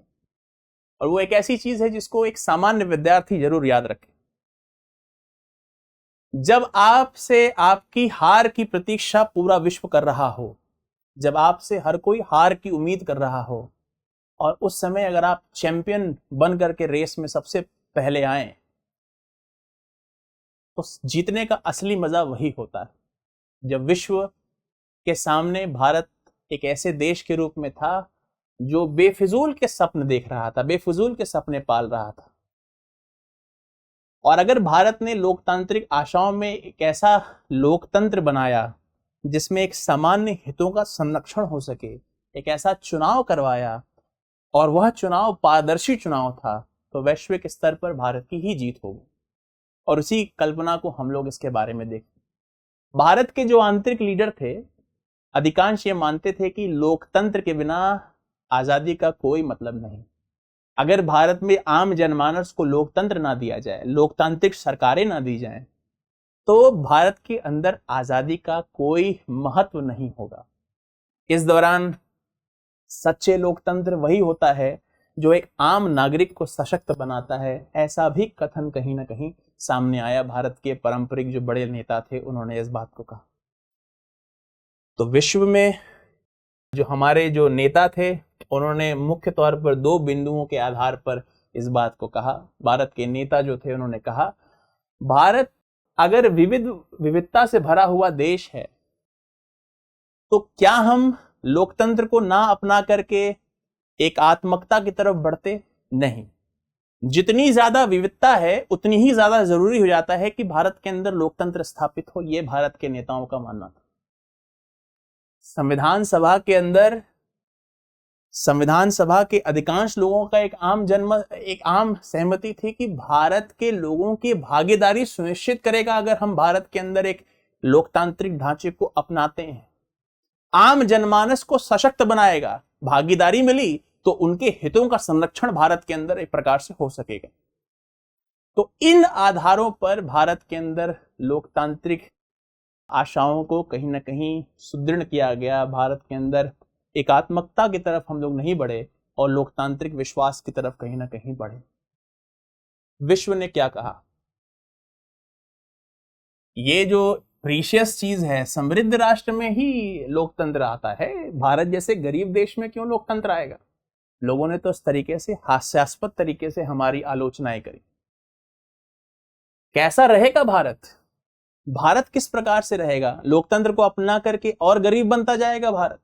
और वो एक ऐसी चीज है जिसको एक सामान्य विद्यार्थी जरूर याद रखे। जब आपसे आपकी हार की प्रतीक्षा पूरा विश्व कर रहा हो, जब आपसे हर कोई हार की उम्मीद कर रहा हो, और उस समय अगर आप चैंपियन बन करके रेस में सबसे पहले आए, तो जीतने का असली मजा वही होता है। जब विश्व के सामने भारत एक ऐसे देश के रूप में था जो बेफिजूल के सपने देख रहा था, बेफिजूल के सपने पाल रहा था। और अगर भारत ने लोकतांत्रिक आशाओं में एक ऐसा लोकतंत्र बनाया जिसमें एक सामान्य हितों का संरक्षण हो सके, एक ऐसा चुनाव करवाया और वह चुनाव पारदर्शी चुनाव था, तो वैश्विक स्तर पर भारत की ही जीत होगी। और उसी कल्पना को हम लोग इसके बारे में देखें। भारत के जो आंतरिक लीडर थे, अधिकांश ये मानते थे कि लोकतंत्र के बिना आजादी का कोई मतलब नहीं। अगर भारत में आम जनमानस को लोकतंत्र ना दिया जाए, लोकतांत्रिक सरकारें ना दी जाएं, तो भारत के अंदर आजादी का कोई महत्व नहीं होगा। इस दौरान सच्चे लोकतंत्र वही होता है जो एक आम नागरिक को सशक्त बनाता है, ऐसा भी कथन कहीं ना कहीं सामने आया। भारत के पारंपरिक जो बड़े नेता थे उन्होंने इस बात को कहा। तो विश्व में जो हमारे जो नेता थे उन्होंने मुख्य तौर पर दो बिंदुओं के आधार पर इस बात को कहा। भारत के नेता जो थे उन्होंने कहा, भारत अगर विविधता से भरा हुआ देश है तो क्या हम लोकतंत्र को ना अपना करके एक आत्मकता की तरफ बढ़ते? नहीं। जितनी ज्यादा विविधता है उतनी ही ज्यादा जरूरी हो जाता है कि भारत के अंदर लोकतंत्र स्थापित हो, यह भारत के नेताओं का मानना था। संविधान सभा के अंदर संविधान सभा के अधिकांश लोगों का एक आम सहमति थी कि भारत के लोगों की भागीदारी सुनिश्चित करेगा अगर हम भारत के अंदर एक लोकतांत्रिक ढांचे को अपनाते हैं। आम जनमानस को सशक्त बनाएगा, भागीदारी मिली तो उनके हितों का संरक्षण भारत के अंदर एक प्रकार से हो सकेगा। तो इन आधारों पर भारत के अंदर लोकतांत्रिक आशाओं को कहीं ना कहीं सुदृढ़ किया गया। भारत के अंदर एकात्मकता की तरफ हम लोग नहीं बढ़े और लोकतांत्रिक विश्वास की तरफ कहीं ना कहीं बढ़े। विश्व ने क्या कहा? ये जो प्रीशियस चीज है, समृद्ध राष्ट्र में ही लोकतंत्र आता है, भारत जैसे गरीब देश में क्यों लोकतंत्र आएगा? लोगों ने तो इस तरीके से हास्यास्पद तरीके से हमारी आलोचनाएं करी। कैसा रहेगा भारत? भारत किस प्रकार से रहेगा? लोकतंत्र को अपना करके और गरीब बनता जाएगा भारत?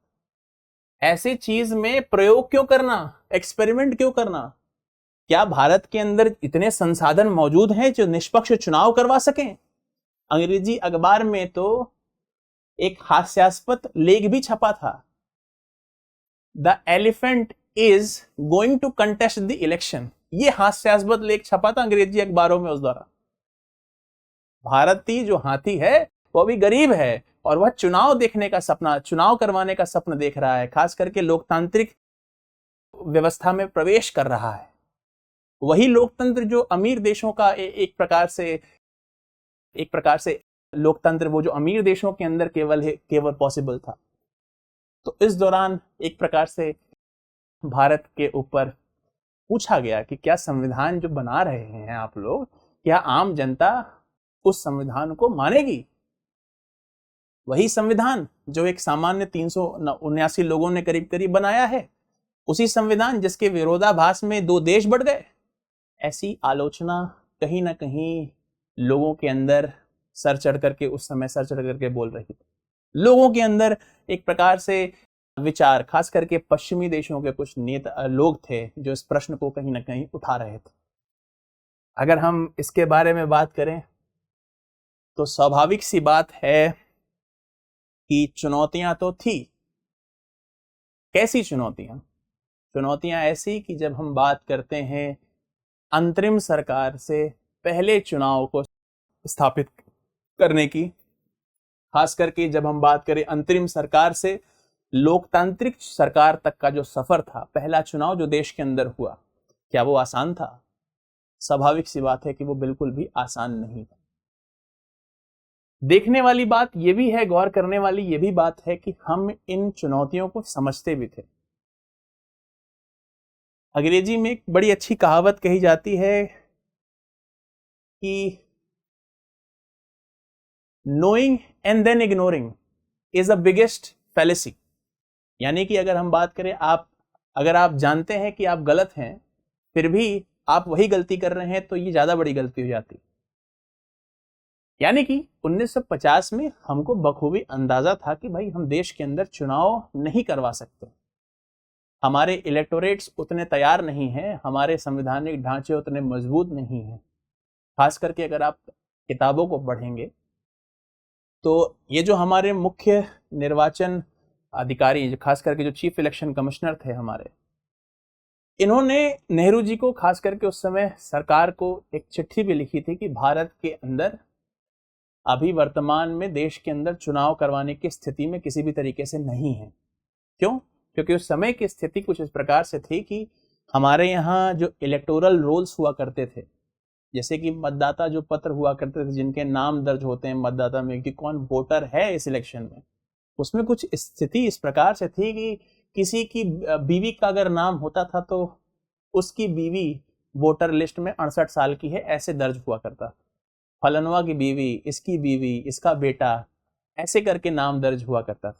ऐसी चीज में प्रयोग क्यों करना, एक्सपेरिमेंट क्यों करना? क्या भारत के अंदर इतने संसाधन मौजूद हैं जो निष्पक्ष चुनाव करवा सकें? अंग्रेजी अखबार में तो एक हास्यास्पद लेख भी छपा था, the elephant is going to contest the election. ये हास्यास्पद लेख छपा था अंग्रेजी अखबारों में उस दौरान। भारतीय जो हाथी है वो भी गरीब है और वह चुनाव देखने का सपना, चुनाव करवाने का सपना देख रहा है, खास करके लोकतांत्रिक व्यवस्था में प्रवेश कर रहा है। वही लोकतंत्र जो अमीर देशों का एक प्रकार से लोकतंत्र वो जो अमीर देशों के अंदर केवल पॉसिबल था। तो इस दौरान एक प्रकार से भारत के ऊपर पूछा गया कि क्या संविधान जो बना रहे हैं आप लोग, क्या आम जनता उस संविधान को मानेगी? वही संविधान जो एक सामान्य 379 लोगों ने करीब करीब बनाया है, उसी संविधान जिसके विरोधाभास में दो देश बढ़ गए। ऐसी आलोचना कहीं ना कहीं लोगों के अंदर सर चढ़ करके बोल रही थी। लोगों के अंदर एक प्रकार से विचार, खास करके पश्चिमी देशों के कुछ नेता लोग थे जो इस प्रश्न को कहीं ना कहीं उठा रहे थे। अगर हम इसके बारे में बात करें तो स्वाभाविक सी बात है कि चुनौतियां तो थी। कैसी चुनौतियां? चुनौतियां ऐसी कि जब हम बात करते हैं अंतरिम सरकार से पहले चुनाव को स्थापित करने की, खास करके जब हम बात करें अंतरिम सरकार से लोकतांत्रिक सरकार तक का जो सफर था, पहला चुनाव जो देश के अंदर हुआ, क्या वो आसान था? स्वाभाविक सी बात है कि वो बिल्कुल भी आसान नहीं था। देखने वाली बात यह भी है, गौर करने वाली यह भी बात है कि हम इन चुनौतियों को समझते भी थे। अंग्रेजी में एक बड़ी अच्छी कहावत कही जाती है कि knowing and then ignoring is the biggest fallacy. यानी कि अगर हम बात करें, अगर आप जानते हैं कि आप गलत हैं फिर भी आप वही गलती कर रहे हैं तो ये ज्यादा बड़ी गलती हो जाती। यानी कि 1950 में हमको बखूबी अंदाजा था कि भाई हम देश के अंदर चुनाव नहीं करवा सकते, हमारे इलेक्टोरेट्स उतने तैयार नहीं हैं, हमारे संवैधानिक ढांचे उतने मजबूत नहीं हैं। खास करके अगर आप किताबों को पढ़ेंगे तो ये जो हमारे मुख्य निर्वाचन अधिकारी, खास करके जो चीफ इलेक्शन कमिश्नर थे हमारे, इन्होंने नेहरू जी को खास करके उस समय सरकार को एक चिट्ठी भी लिखी थी कि भारत के अंदर अभी वर्तमान में देश के अंदर चुनाव करवाने की स्थिति में किसी भी तरीके से नहीं है। क्यों? क्योंकि उस समय की स्थिति कुछ इस प्रकार से थी कि हमारे यहाँ जो इलेक्टोरल रोल्स हुआ करते थे, जैसे कि मतदाता जो पत्र हुआ करते थे जिनके नाम दर्ज होते हैं मतदाता में कि कौन वोटर है इस इलेक्शन में, उसमें कुछ स्थिति इस प्रकार से थी कि किसी की बीवी का अगर नाम होता था तो उसकी बीवी वोटर लिस्ट में 68 साल की है ऐसे दर्ज हुआ करता, फलनवा की बीवी, इसकी बीवी, इसका बेटा, ऐसे करके नाम दर्ज हुआ करता था।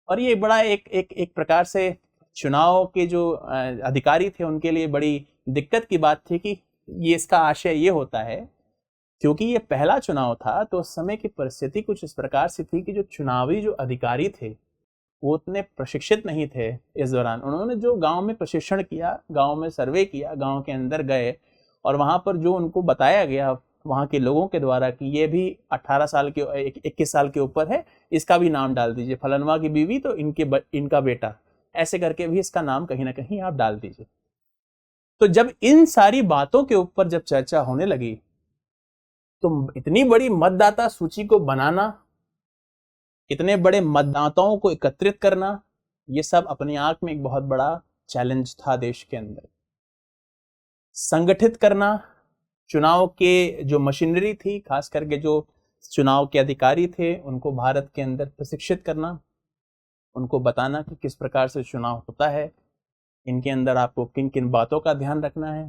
और ये बड़ा एक प्रकार से चुनाव के जो अधिकारी थे उनके लिए बड़ी दिक्कत की बात थी कि ये इसका आशय ये होता है, क्योंकि ये पहला चुनाव था तो उस समय की परिस्थिति कुछ इस प्रकार से थी कि जो चुनावी जो अधिकारी थे वो उतने प्रशिक्षित नहीं थे। इस दौरान उन्होंने जो गांव में प्रशिक्षण किया, गांव में सर्वे किया, गांव के अंदर गए और वहां पर जो उनको बताया गया वहां के लोगों के द्वारा कि ये भी 18 साल के 21 साल के ऊपर है, इसका भी नाम डाल दीजिए, फलनवा की बीवी तो इनका बेटा, ऐसे करके भी इसका नाम कहीं ना कहीं आप डाल दीजिए। तो जब इन सारी बातों के ऊपर जब चर्चा होने लगी तो इतनी बड़ी मतदाता सूची को बनाना, इतने बड़े मतदाताओं को एकत्रित करना, ये सब अपने आप में एक बहुत बड़ा चैलेंज था देश के अंदर। संगठित करना, चुनाव के जो मशीनरी थी, खास करके जो चुनाव के अधिकारी थे, उनको भारत के अंदर प्रशिक्षित करना, उनको बताना कि किस प्रकार से चुनाव होता है, इनके अंदर आपको किन किन बातों का ध्यान रखना है।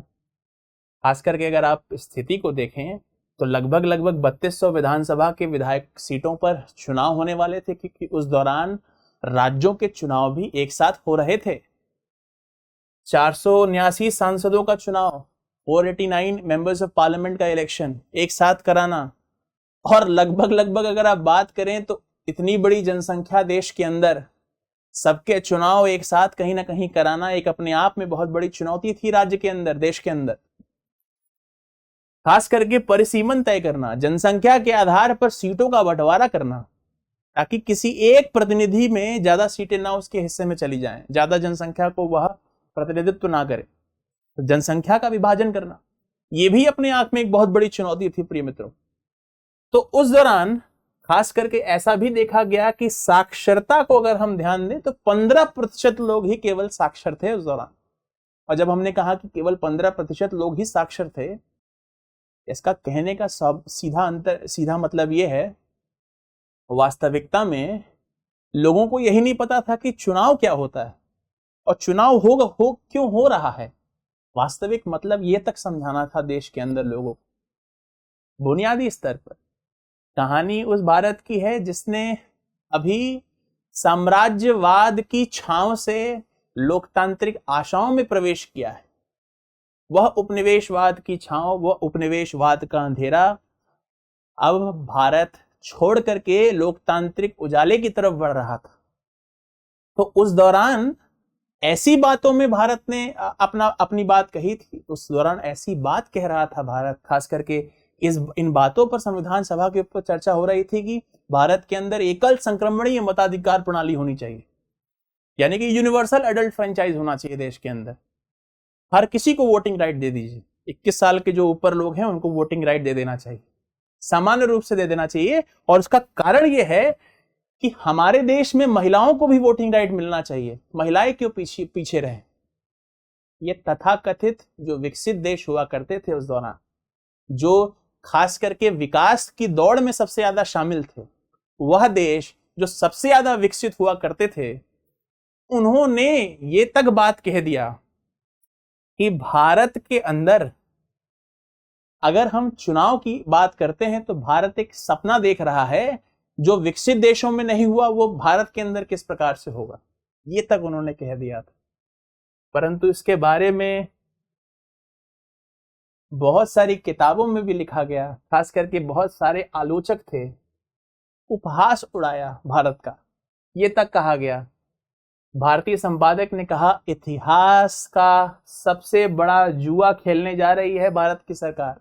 खास करके अगर आप स्थिति को देखें तो लगभग 3200 विधानसभा के विधायक सीटों पर चुनाव होने वाले थे, क्योंकि उस दौरान राज्यों के चुनाव भी एक साथ हो रहे थे। 479 सांसदों का चुनाव, 489 मेंबर्स ऑफ पार्लियामेंट का इलेक्शन एक साथ कराना, और लगभग अगर आप बात करें तो इतनी बड़ी जनसंख्या देश के अंदर सबके चुनाव एक साथ कहीं ना कहीं कराना एक अपने आप में बहुत बड़ी चुनौती थी राज्य के अंदर, देश के अंदर। खास करके परिसीमन तय करना, जनसंख्या के आधार पर सीटों का बंटवारा करना, ताकि किसी एक प्रतिनिधि में ज्यादा सीटें ना उसके हिस्से में चली जाएं, ज्यादा जनसंख्या को वह प्रतिनिधित्व ना करे, तो जनसंख्या का विभाजन करना, यह भी अपने आप में एक बहुत बड़ी चुनौती थी प्रिय मित्रों। तो उस दौरान खास करके ऐसा भी देखा गया कि साक्षरता को अगर हम ध्यान दें तो 15% लोग ही केवल साक्षर थे उस दौरान। और जब हमने कहा कि केवल 15% लोग ही साक्षर थे, इसका कहने का सीधा मतलब यह है, वास्तविकता में लोगों को यही नहीं पता था कि चुनाव क्या होता है और चुनाव क्यों हो रहा है। वास्तविक मतलब यह तक समझाना था देश के अंदर लोगों को। बुनियादी स्तर पर कहानी उस भारत की है जिसने अभी साम्राज्यवाद की छांव से लोकतांत्रिक आशाओं में प्रवेश किया है। वह उपनिवेशवाद की छांव, वह उपनिवेशवाद का अंधेरा अब भारत छोड़ करके लोकतांत्रिक उजाले की तरफ बढ़ रहा था। तो उस दौरान ऐसी बातों में भारत ने अपनी बात कही थी। उस दौरान ऐसी बात कह रहा था भारत, खास करके इन बातों पर संविधान सभा के ऊपर चर्चा हो रही थी कि भारत के अंदर एकल संक्रमणीय मताधिकार प्रणाली होनी चाहिए, यानी कि यूनिवर्सल एडल्ट फ्रेंचाइज होना चाहिए देश के अंदर। हर किसी को वोटिंग राइट दे दीजिए, 21 साल के जो ऊपर लोग हैं उनको वोटिंग राइट दे देना चाहिए, सामान्य रूप से दे देना चाहिए। और उसका कारण यह है कि हमारे देश में महिलाओं को भी वोटिंग राइट मिलना चाहिए, महिलाएं क्यों पीछे रहे। ये तथाकथित जो विकसित देश हुआ करते थे उस दौरान, जो खास करके विकास की दौड़ में सबसे ज्यादा शामिल थे, वह देश जो सबसे ज्यादा विकसित हुआ करते थे, उन्होंने ये तक बात कह दिया कि भारत के अंदर अगर हम चुनाव की बात करते हैं तो भारत एक सपना देख रहा है जो विकसित देशों में नहीं हुआ, वो भारत के अंदर किस प्रकार से होगा, ये तक उन्होंने कह दिया था। परंतु इसके बारे में बहुत सारी किताबों में भी लिखा गया, खास करके बहुत सारे आलोचक थे, उपहास उड़ाया भारत का। ये तक कहा गया, भारतीय संपादक ने कहा इतिहास का सबसे बड़ा जुआ खेलने जा रही है भारत की सरकार।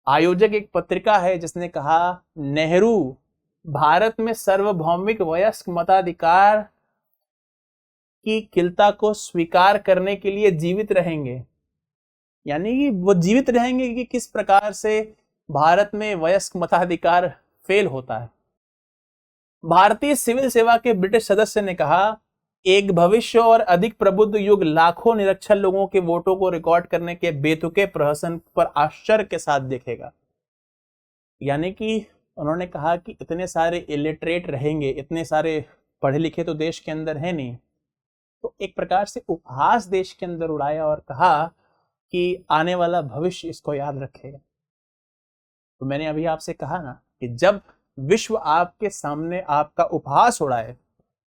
आयोजक एक पत्रिका है जिसने कहा नेहरू भारत में सार्वभौमिक वयस्क मताधिकार की किल्ता को स्वीकार करने के लिए जीवित रहेंगे। यानी कि वो जीवित रहेंगे कि किस प्रकार से भारत में वयस्क मताधिकार फेल होता है। भारतीय सिविल सेवा के ब्रिटिश सदस्य ने कहा एक भविष्य और अधिक प्रबुद्ध युग लाखों निरक्षर लोगों के वोटों को रिकॉर्ड करने के बेतुके प्रहसन पर आश्चर्य के साथ देखेगा। यानी कि उन्होंने कहा कि इतने सारे इलिटरेट रहेंगे, इतने सारे पढ़े लिखे तो देश के अंदर है नहीं, तो एक प्रकार से उपहास देश के अंदर उड़ाया और कहा कि आने वाला भविष्य इसको याद रखेगा। तो मैंने अभी आपसे कहा ना कि जब विश्व आपके सामने आपका उपहास उड़ाए,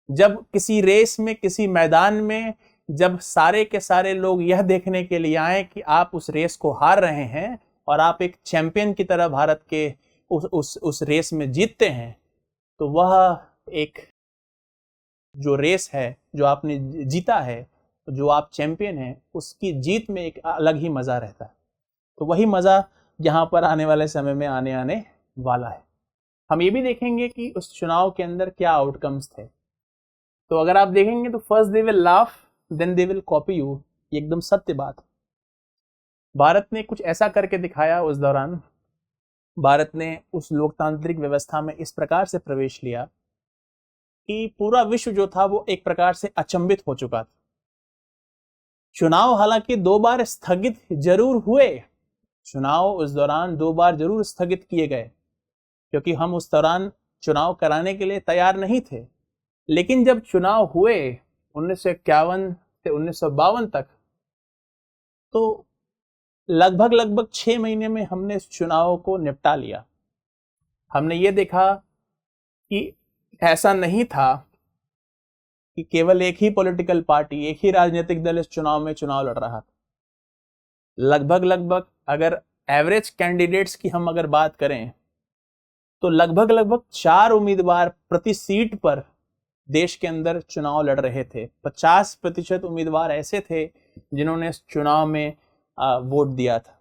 जब किसी रेस में, किसी मैदान में, जब सारे के सारे लोग यह देखने के लिए आए कि आप उस रेस को हार रहे हैं और आप एक चैंपियन की तरह भारत के उस रेस में जीतते हैं, तो वह एक जो रेस है जो आपने जीता है, जो आप चैंपियन हैं, उसकी जीत में एक अलग ही मजा रहता है। तो वही मजा यहाँ पर आने वाले समय में आने वाला है। हम ये भी देखेंगे कि उस चुनाव के अंदर क्या आउटकम्स थे। तो अगर आप देखेंगे तो first they will laugh then they will copy you, ये एकदम सत्य बात है। भारत ने कुछ ऐसा करके दिखाया उस दौरान, भारत ने उस लोकतांत्रिक व्यवस्था में इस प्रकार से प्रवेश लिया कि पूरा विश्व जो था वो एक प्रकार से अचंभित हो चुका था। चुनाव हालांकि 2 बार स्थगित जरूर हुए, चुनाव उस दौरान 2 बार जरूर स्थगित किए गए, क्योंकि हम उस दौरान चुनाव कराने के लिए तैयार नहीं थे। लेकिन जब चुनाव हुए 1951 से 1952 तक, तो लगभग 6 महीने में हमने इस चुनाव को निपटा लिया। हमने ये देखा कि ऐसा नहीं था कि केवल एक ही पॉलिटिकल पार्टी, एक ही राजनीतिक दल इस चुनाव में चुनाव लड़ रहा था। लगभग अगर एवरेज कैंडिडेट्स की हम अगर बात करें तो लगभग 4 उम्मीदवार प्रति सीट पर देश के अंदर चुनाव लड़ रहे थे। 50% उम्मीदवार ऐसे थे जिन्होंने इस चुनाव में वोट दिया था।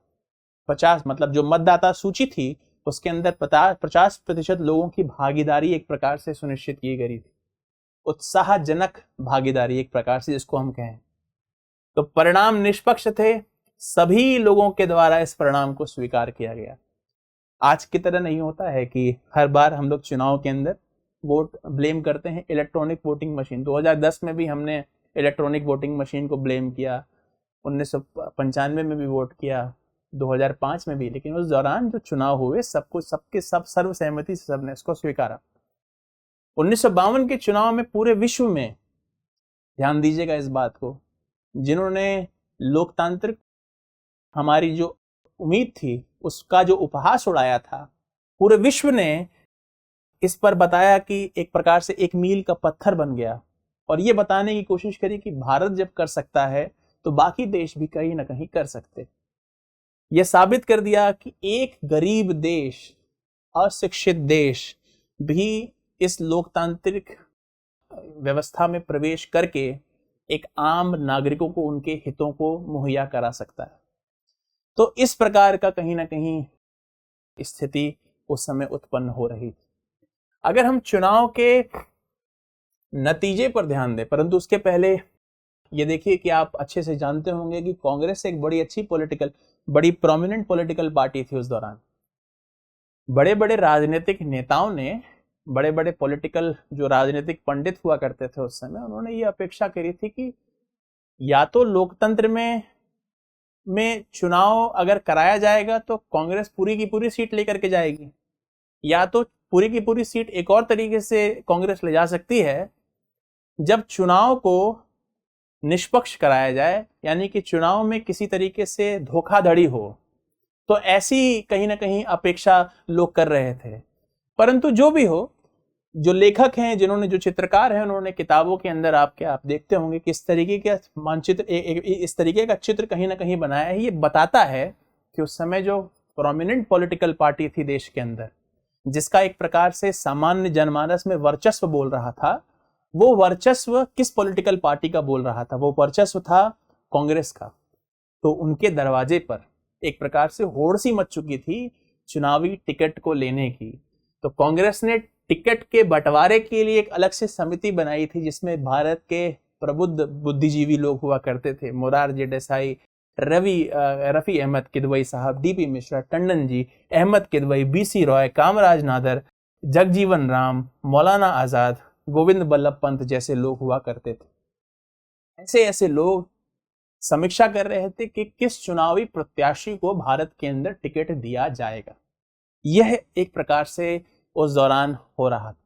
50 मतलब जो मतदाता सूची थी उसके अंदर 50% लोगों की भागीदारी एक प्रकार से सुनिश्चित की गई थी, उत्साहजनक भागीदारी एक प्रकार से जिसको हम कहें। तो परिणाम निष्पक्ष थे, सभी लोगों के द्वारा इस परिणाम को स्वीकार किया गया। आज की तरह नहीं होता है कि हर बार हम लोग चुनाव के अंदर वोट ब्लेम करते हैं इलेक्ट्रॉनिक वोटिंग मशीन। 2010 में भी हमने इलेक्ट्रॉनिक वोटिंग मशीन को ब्लेम किया, 1995 में भी वोट किया, 2005 में भी। लेकिन उस दौरान जो चुनाव हुए सबके सब सर्वसहमति से सबने इसको स्वीकारा। 1952 के चुनाव में पूरे विश्व में, ध्यान दीजिएगा इस बात को, जिन्होंने लोकतांत्रिक हमारी जो उम्मीद थी उसका जो उपहास उड़ाया था, पूरे विश्व ने इस पर बताया कि एक प्रकार से एक मील का पत्थर बन गया, और ये बताने की कोशिश करी कि भारत जब कर सकता है तो बाकी देश भी कहीं ना कहीं कर सकते। यह साबित कर दिया कि एक गरीब देश, अशिक्षित देश भी इस लोकतांत्रिक व्यवस्था में प्रवेश करके एक आम नागरिकों को उनके हितों को मुहैया करा सकता है। तो इस प्रकार का कहीं ना कहीं स्थिति उस समय उत्पन्न हो रही थी। अगर हम चुनाव के नतीजे पर ध्यान दें, परंतु उसके पहले ये देखिए कि आप अच्छे से जानते होंगे कि कांग्रेस एक बड़ी प्रोमिनेंट पॉलिटिकल पार्टी थी उस दौरान। बड़े बड़े राजनीतिक नेताओं ने, बड़े बड़े पॉलिटिकल जो राजनीतिक पंडित हुआ करते थे उस समय, उन्होंने ये अपेक्षा करी थी कि या तो लोकतंत्र में चुनाव अगर कराया जाएगा तो कांग्रेस पूरी की पूरी सीट लेकर के जाएगी, या तो पूरी की पूरी सीट एक और तरीके से कांग्रेस ले जा सकती है जब चुनाव को निष्पक्ष कराया जाए, यानी कि चुनाव में किसी तरीके से धोखाधड़ी हो। तो ऐसी कहीं ना कहीं अपेक्षा लोग कर रहे थे। परंतु जो भी हो, जो लेखक हैं, जिन्होंने, जो चित्रकार हैं, उन्होंने किताबों के अंदर आप देखते होंगे कि इस तरीके का मानचित्र, इस तरीके का चित्र कहीं ना कहीं बनाया है। ये बताता है कि उस समय जो प्रोमिनेंट पॉलिटिकल पार्टी थी देश के अंदर, जिसका एक प्रकार से सामान्य जनमानस में वर्चस्व बोल रहा था, वो वर्चस्व किस पॉलिटिकल पार्टी का बोल रहा था? वो वर्चस्व था कांग्रेस का। तो उनके दरवाजे पर एक प्रकार से होड़ सी मच चुकी थी चुनावी टिकट को लेने की। तो कांग्रेस ने टिकट के बंटवारे के लिए एक अलग से समिति बनाई थी, जिसमें भारत के प्रबुद्ध बुद्धिजीवी लोग हुआ करते थे, मोरारजी देसाई, रफी अहमद किदवई साहब, डीपी मिश्रा, टंडन जी, अहमद किदवई, बीसी रॉय, कामराज नादर, जगजीवन राम, मौलाना आजाद, गोविंद बल्लभ पंत जैसे लोग हुआ करते थे। ऐसे ऐसे लोग समीक्षा कर रहे थे कि किस चुनावी प्रत्याशी को भारत के अंदर टिकट दिया जाएगा। यह एक प्रकार से उस दौरान हो रहा था।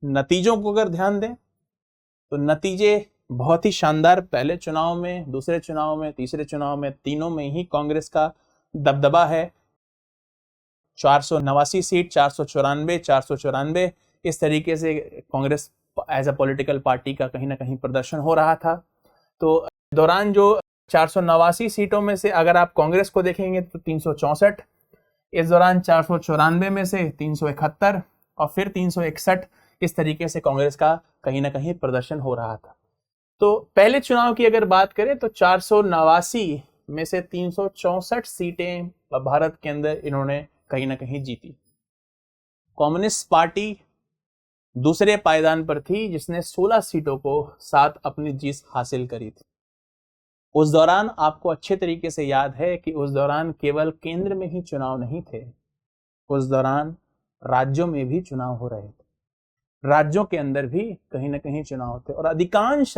नतीजों को अगर ध्यान दें तो नतीजे बहुत ही शानदार, पहले चुनाव में, दूसरे चुनाव में, तीसरे चुनाव में, तीनों में ही कांग्रेस का दबदबा है। 489 सीट, 494, 494, इस तरीके से Congress as a political party का कहीं ना कहीं प्रदर्शन हो रहा था। तो दौरान जो 489 सीटों में से अगर आप कांग्रेस को देखेंगे तो 364, इस दौरान 494 में से 371 और फिर 361, इस तरीके से कांग्रेस का कहीं ना कहीं प्रदर्शन हो रहा था। तो पहले चुनाव की अगर बात करें तो 489 में से 364 सीटें भारत के अंदर इन्होंने कहीं ना कहीं जीती। कम्युनिस्ट पार्टी दूसरे पायदान पर थी, जिसने 16 सीटों को साथ अपनी जीत हासिल करी थी। उस दौरान आपको अच्छे तरीके से याद है कि उस दौरान केवल केंद्र में ही चुनाव नहीं थे, उस दौरान राज्यों में भी चुनाव हो रहे थे। राज्यों के अंदर भी कहीं ना कहीं चुनाव थे और अधिकांश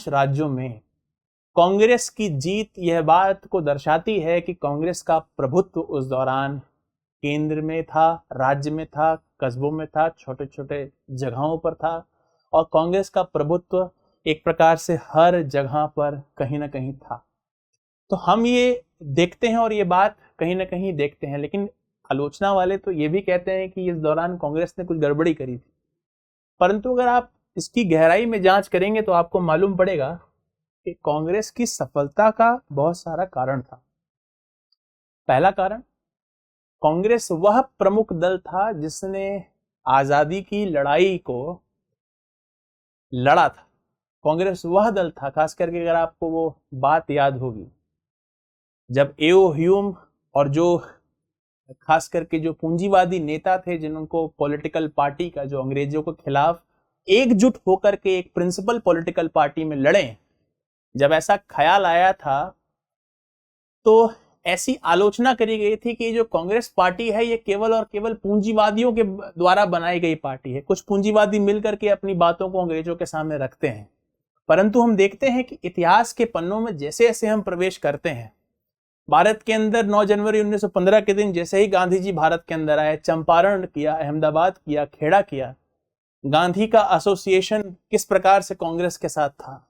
राज्यों में कांग्रेस की जीत यह बात को दर्शाती है कि कांग्रेस का प्रभुत्व उस दौरान केंद्र में था, राज्य में था, कस्बों में था, छोटे छोटे जगहों पर था। और कांग्रेस का प्रभुत्व एक प्रकार से हर जगह पर कहीं ना कहीं था। तो हम ये देखते हैं और ये बात कहीं ना कहीं देखते हैं, लेकिन आलोचना वाले तो ये भी कहते हैं कि इस दौरान कांग्रेस ने कुछ गड़बड़ी करी थी। परंतु अगर आप इसकी गहराई में जांच करेंगे तो आपको मालूम पड़ेगा कि कांग्रेस की सफलता का बहुत सारा कारण था। पहला कारण, कांग्रेस वह प्रमुख दल था जिसने आजादी की लड़ाई को लड़ा था। कांग्रेस वह दल था, खास करके अगर आपको वो बात याद होगी, जब एओ ह्यूम और जो खास करके जो पूंजीवादी नेता थे, जिनको पॉलिटिकल पार्टी का, जो अंग्रेजों के खिलाफ एकजुट होकर के एक प्रिंसिपल पॉलिटिकल पार्टी में लड़े, जब ऐसा ख्याल आया था तो ऐसी आलोचना करी गई थी कि जो कांग्रेस पार्टी है ये केवल और केवल पूंजीवादियों के द्वारा बनाई गई पार्टी है। कुछ पूंजीवादी मिलकर के अपनी बातों को अंग्रेजों के सामने रखते हैं। परंतु हम देखते हैं कि इतिहास के पन्नों में जैसे जैसे हम प्रवेश करते हैं, भारत के अंदर 9 जनवरी 1915 के दिन जैसे ही गांधी जी भारत के अंदर आए, चंपारण किया, अहमदाबाद किया, खेड़ा किया, गांधी का एसोसिएशन किस प्रकार से कांग्रेस के साथ था।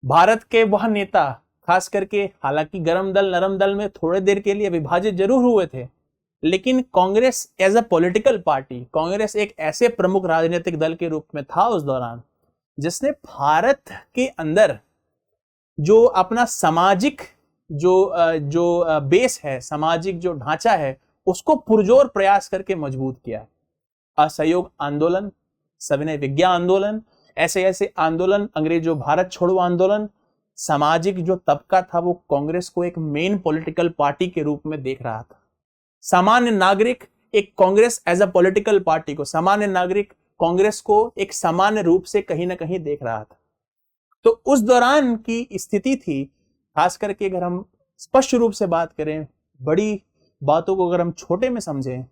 भारत के वह नेता, खास करके, हालांकि गरम दल नरम दल में थोड़े देर के लिए विभाजित जरूर हुए थे, लेकिन Congress as a political party, Congress एक ऐसे प्रमुख राजनीतिक दल के रूप में था उस दौरान, जिसने भारत के अंदर जो अपना सामाजिक जो बेस है, सामाजिक जो ढांचा है, उसको पुरजोर प्रयास करके मजबूत किया। असहयोग आंदोलन, सविनय विज्ञा आंदोलन, ऐसे ऐसे आंदोलन, अंग्रेजों भारत छोड़ो आंदोलन, सामाजिक जो तबका था वो कांग्रेस को एक मेन पॉलिटिकल पार्टी के रूप में देख रहा था। सामान्य नागरिक एक Congress as a political party को, सामान्य नागरिक कांग्रेस को एक सामान्य रूप से कहीं ना कहीं देख रहा था। तो उस दौरान की स्थिति थी, खास करके अगर हम स्पष्ट रूप से बात करें, बड़ी बातों को अगर हम छोटे में समझें,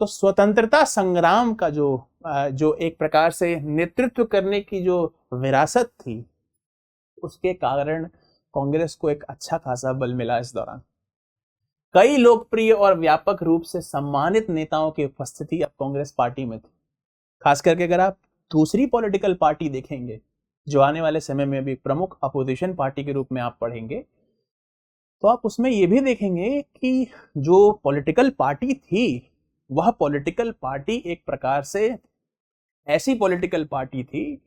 तो स्वतंत्रता संग्राम का जो एक प्रकार से नेतृत्व करने की जो विरासत थी, उसके कारण कांग्रेस को एक अच्छा खासा बल मिला। इस दौरान कई लोकप्रिय और व्यापक रूप से सम्मानित नेताओं की उपस्थिति अब कांग्रेस पार्टी में थी। खास करके अगर आप दूसरी पॉलिटिकल पार्टी देखेंगे, जो आने वाले समय में भी प्रमुख अपोजिशन पार्टी के रूप में आप पढ़ेंगे, तो आप उसमें यह भी देखेंगे कि जो पॉलिटिकल पार्टी थी वह पॉलिटिकल पार्टी एक प्रकार से ऐसी पॉलिटिकल पार्टी थी,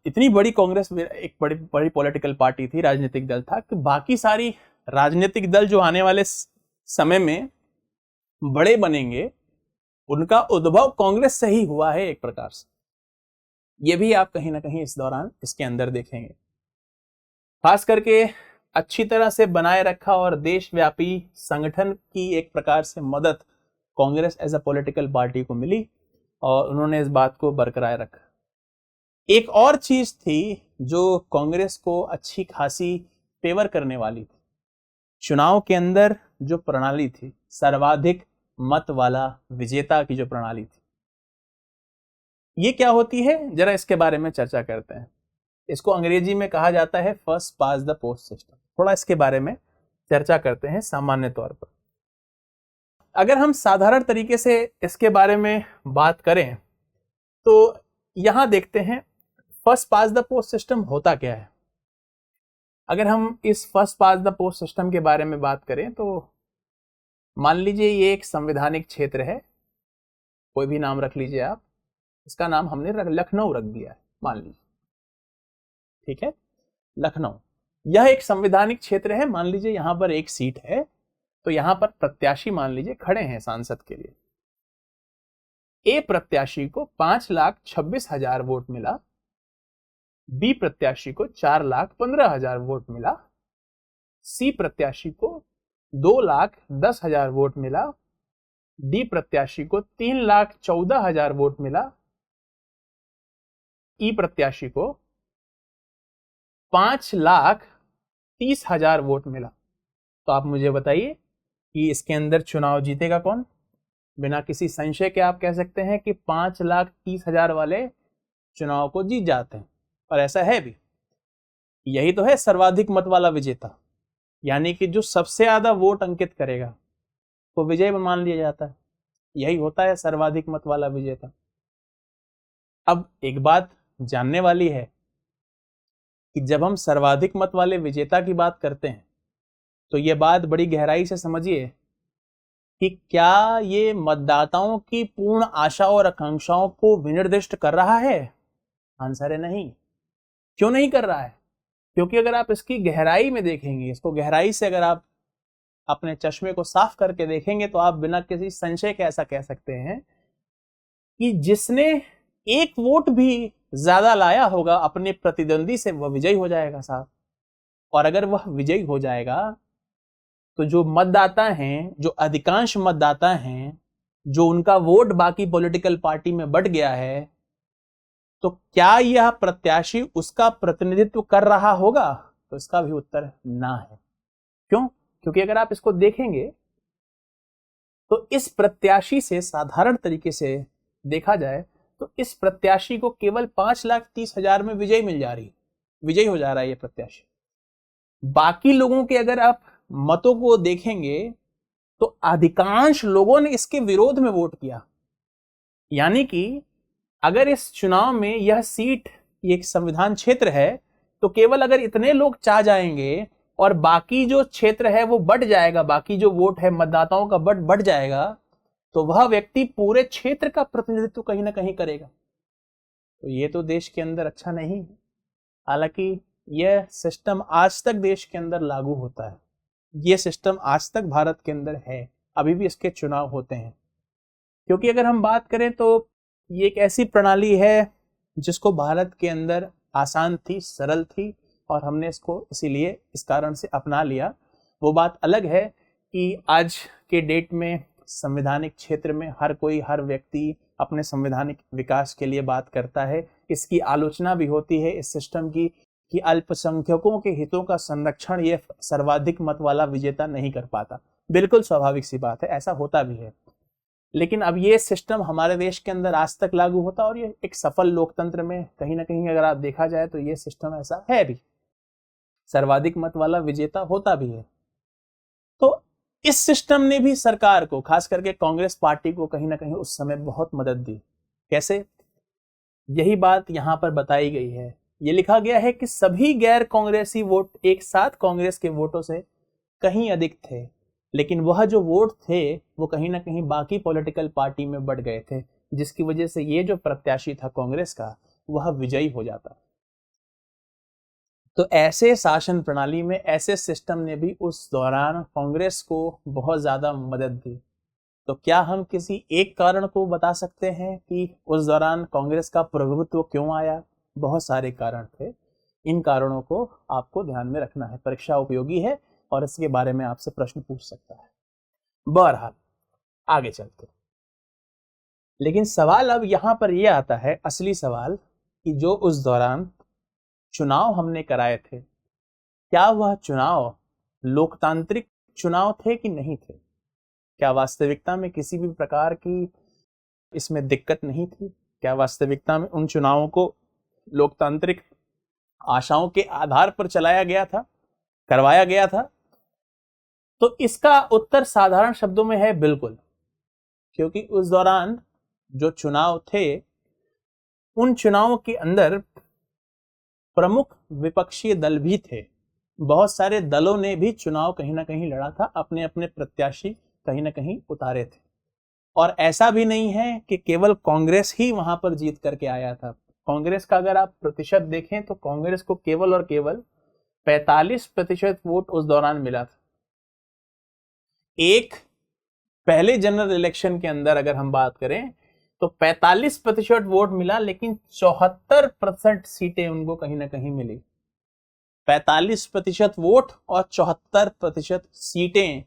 इतनी बड़ी कांग्रेस एक बड़ी बड़ी पॉलिटिकल पार्टी थी, राजनीतिक दल था, कि बाकी सारी राजनीतिक दल जो आने वाले समय में बड़े बनेंगे उनका उद्भव कांग्रेस से ही हुआ है एक प्रकार से। ये भी आप कहीं ना कहीं इस दौरान इसके अंदर देखेंगे। खास करके अच्छी तरह से बनाए रखा और देशव्यापी संगठन की एक प्रकार से मदद Congress as a political party को मिली और उन्होंने इस बात को बरकरार रखा। एक और चीज थी जो कांग्रेस को अच्छी खासी फेवर करने वाली थी, चुनाव के अंदर जो प्रणाली थी, सर्वाधिक मत वाला विजेता की जो प्रणाली थी, ये क्या होती है जरा इसके बारे में चर्चा करते हैं। इसको अंग्रेजी में कहा जाता है first pass the post system. थोड़ा इसके बारे में चर्चा करते हैं सामान्य तौर पर। अगर हम साधारण तरीके से इसके बारे में बात करें तो यहां देखते हैं first pass the post system होता क्या है। अगर हम इस first pass the post system के बारे में बात करें तो मान लीजिए ये एक संवैधानिक क्षेत्र है, कोई भी नाम रख लीजिए आप, इसका नाम हमने लखनऊ रख दिया है मान लीजिए, ठीक है, लखनऊ। यह एक संवैधानिक क्षेत्र है, मान लीजिए यहां पर एक सीट है, तो यहां पर प्रत्याशी मान लीजिए खड़े हैं सांसद के लिए। ए प्रत्याशी को 5,26,000 वोट मिला, बी प्रत्याशी को 4,15,000 वोट मिला, सी प्रत्याशी को 2,10,000 वोट मिला, डी प्रत्याशी को 3,14,000 वोट मिला, ई प्रत्याशी को 5,30,000 वोट मिला। तो आप मुझे बताइए कि इसके अंदर चुनाव जीतेगा कौन? बिना किसी संशय के आप कह सकते हैं कि 5,30,000 वाले चुनाव को जीत जाते हैं, और ऐसा है भी। यही तो है सर्वाधिक मत वाला विजेता, यानी कि जो सबसे ज्यादा वोट अंकित करेगा वो विजय मान लिया जाता है। यही होता है सर्वाधिक मत वाला विजेता। अब एक बात जानने वाली है कि जब हम सर्वाधिक मत वाले विजेता की बात करते हैं तो यह बात बड़ी गहराई से समझिए कि क्या ये मतदाताओं की पूर्ण आशा और आकांक्षाओं को विनिर्दिष्ट कर रहा है? आंसर है नहीं। क्यों नहीं कर रहा है? क्योंकि अगर आप इसकी गहराई में देखेंगे, इसको गहराई से अगर आप अपने चश्मे को साफ करके देखेंगे तो आप बिना किसी संशय के ऐसा कह सकते हैं कि जिसने एक वोट भी ज्यादा लाया होगा अपने प्रतिद्वंदी से वह विजयी हो जाएगा साहब। और अगर वह विजयी हो जाएगा तो जो मतदाता हैं, जो अधिकांश मतदाता हैं, जो उनका वोट बाकी पॉलिटिकल पार्टी में बट गया है, तो क्या यह प्रत्याशी उसका प्रतिनिधित्व कर रहा होगा? तो इसका भी उत्तर ना है। क्यों? क्योंकि अगर आप इसको देखेंगे तो इस प्रत्याशी से साधारण तरीके से देखा जाए तो इस प्रत्याशी को केवल 5,30,000 में विजयी हो जा रहा है ये प्रत्याशी। बाकी लोगों के अगर आप मतों को देखेंगे तो अधिकांश लोगों ने इसके विरोध में वोट किया। यानी कि अगर इस चुनाव में यह सीट एक संविधान क्षेत्र है तो केवल अगर इतने लोग चाह जाएंगे और बाकी जो क्षेत्र है वो बढ़ जाएगा, बाकी जो वोट है मतदाताओं का बढ़ जाएगा, तो वह व्यक्ति पूरे क्षेत्र का प्रतिनिधित्व कहीं ना कहीं करेगा। तो ये तो देश के अंदर अच्छा नहीं है। हालांकि यह सिस्टम आज तक देश के अंदर लागू होता है, यह सिस्टम आज तक भारत के अंदर है, अभी भी इसके चुनाव होते हैं। क्योंकि अगर हम बात करें तो ये एक ऐसी प्रणाली है जिसको भारत के अंदर आसान थी, सरल थी, और हमने इसको इसीलिए इस कारण से अपना लिया। वो बात अलग है कि आज के डेट में संवैधानिक क्षेत्र में हर व्यक्ति अपने संवैधानिक विकास के लिए बात करता है। इसकी आलोचना भी होती है इस सिस्टम की कि अल्पसंख्यकों के हितों का संरक्षण ये सर्वाधिक मत वाला विजेता नहीं कर पाता। बिल्कुल स्वाभाविक सी बात है, ऐसा होता भी है। लेकिन अब ये सिस्टम हमारे देश के अंदर आज तक लागू होता, और ये एक सफल लोकतंत्र में कहीं ना कहीं अगर आप देखा जाए तो ये सिस्टम ऐसा है भी, सर्वाधिक मत वाला विजेता होता भी है। तो इस सिस्टम ने भी सरकार को, खास करके कांग्रेस पार्टी को, कहीं ना कहीं उस समय बहुत मदद दी। कैसे? यही बात यहां पर बताई गई है। ये लिखा गया है कि सभी गैर कांग्रेसी वोट एक साथ कांग्रेस के वोटों से कहीं अधिक थे। लेकिन वह जो वोट थे वो कहीं ना कहीं बाकी पॉलिटिकल पार्टी में बढ़ गए थे, जिसकी वजह से ये जो प्रत्याशी था कांग्रेस का वह विजयी हो जाता। तो ऐसे शासन प्रणाली में, ऐसे सिस्टम ने भी उस दौरान कांग्रेस को बहुत ज्यादा मदद दी। तो क्या हम किसी एक कारण को बता सकते हैं कि उस दौरान कांग्रेस का प्रभुत्व क्यों आया? बहुत सारे कारण थे। इन कारणों को आपको ध्यान में रखना है, परीक्षा उपयोगी है और इसके बारे में आपसे प्रश्न पूछ सकता है। बहरहाल आगे चलते, लेकिन सवाल अब यहां पर यह आता है, असली सवाल, कि जो उस दौरान चुनाव हमने कराए थे, क्या वह चुनाव लोकतांत्रिक चुनाव थे कि नहीं थे? क्या वास्तविकता में किसी भी प्रकार की इसमें दिक्कत नहीं थी? क्या वास्तविकता में उन चुनावों को लोकतांत्रिक आशाओं के आधार पर चलाया गया था, करवाया गया था? तो इसका उत्तर साधारण शब्दों में है बिल्कुल। क्योंकि उस दौरान जो चुनाव थे, उन चुनावों के अंदर प्रमुख विपक्षी दल भी थे। बहुत सारे दलों ने भी चुनाव कहीं ना कहीं लड़ा था, अपने अपने प्रत्याशी कहीं ना कहीं उतारे थे। और ऐसा भी नहीं है कि केवल कांग्रेस ही वहां पर जीत करके आया था। कांग्रेस का अगर आप प्रतिशत देखें तो कांग्रेस को केवल और केवल 45% वोट उस दौरान मिला था। एक पहले जनरल इलेक्शन के अंदर अगर हम बात करें तो 45% वोट मिला, लेकिन 74% सीटें उनको कहीं ना कहीं मिली। 45% वोट और 74% सीटें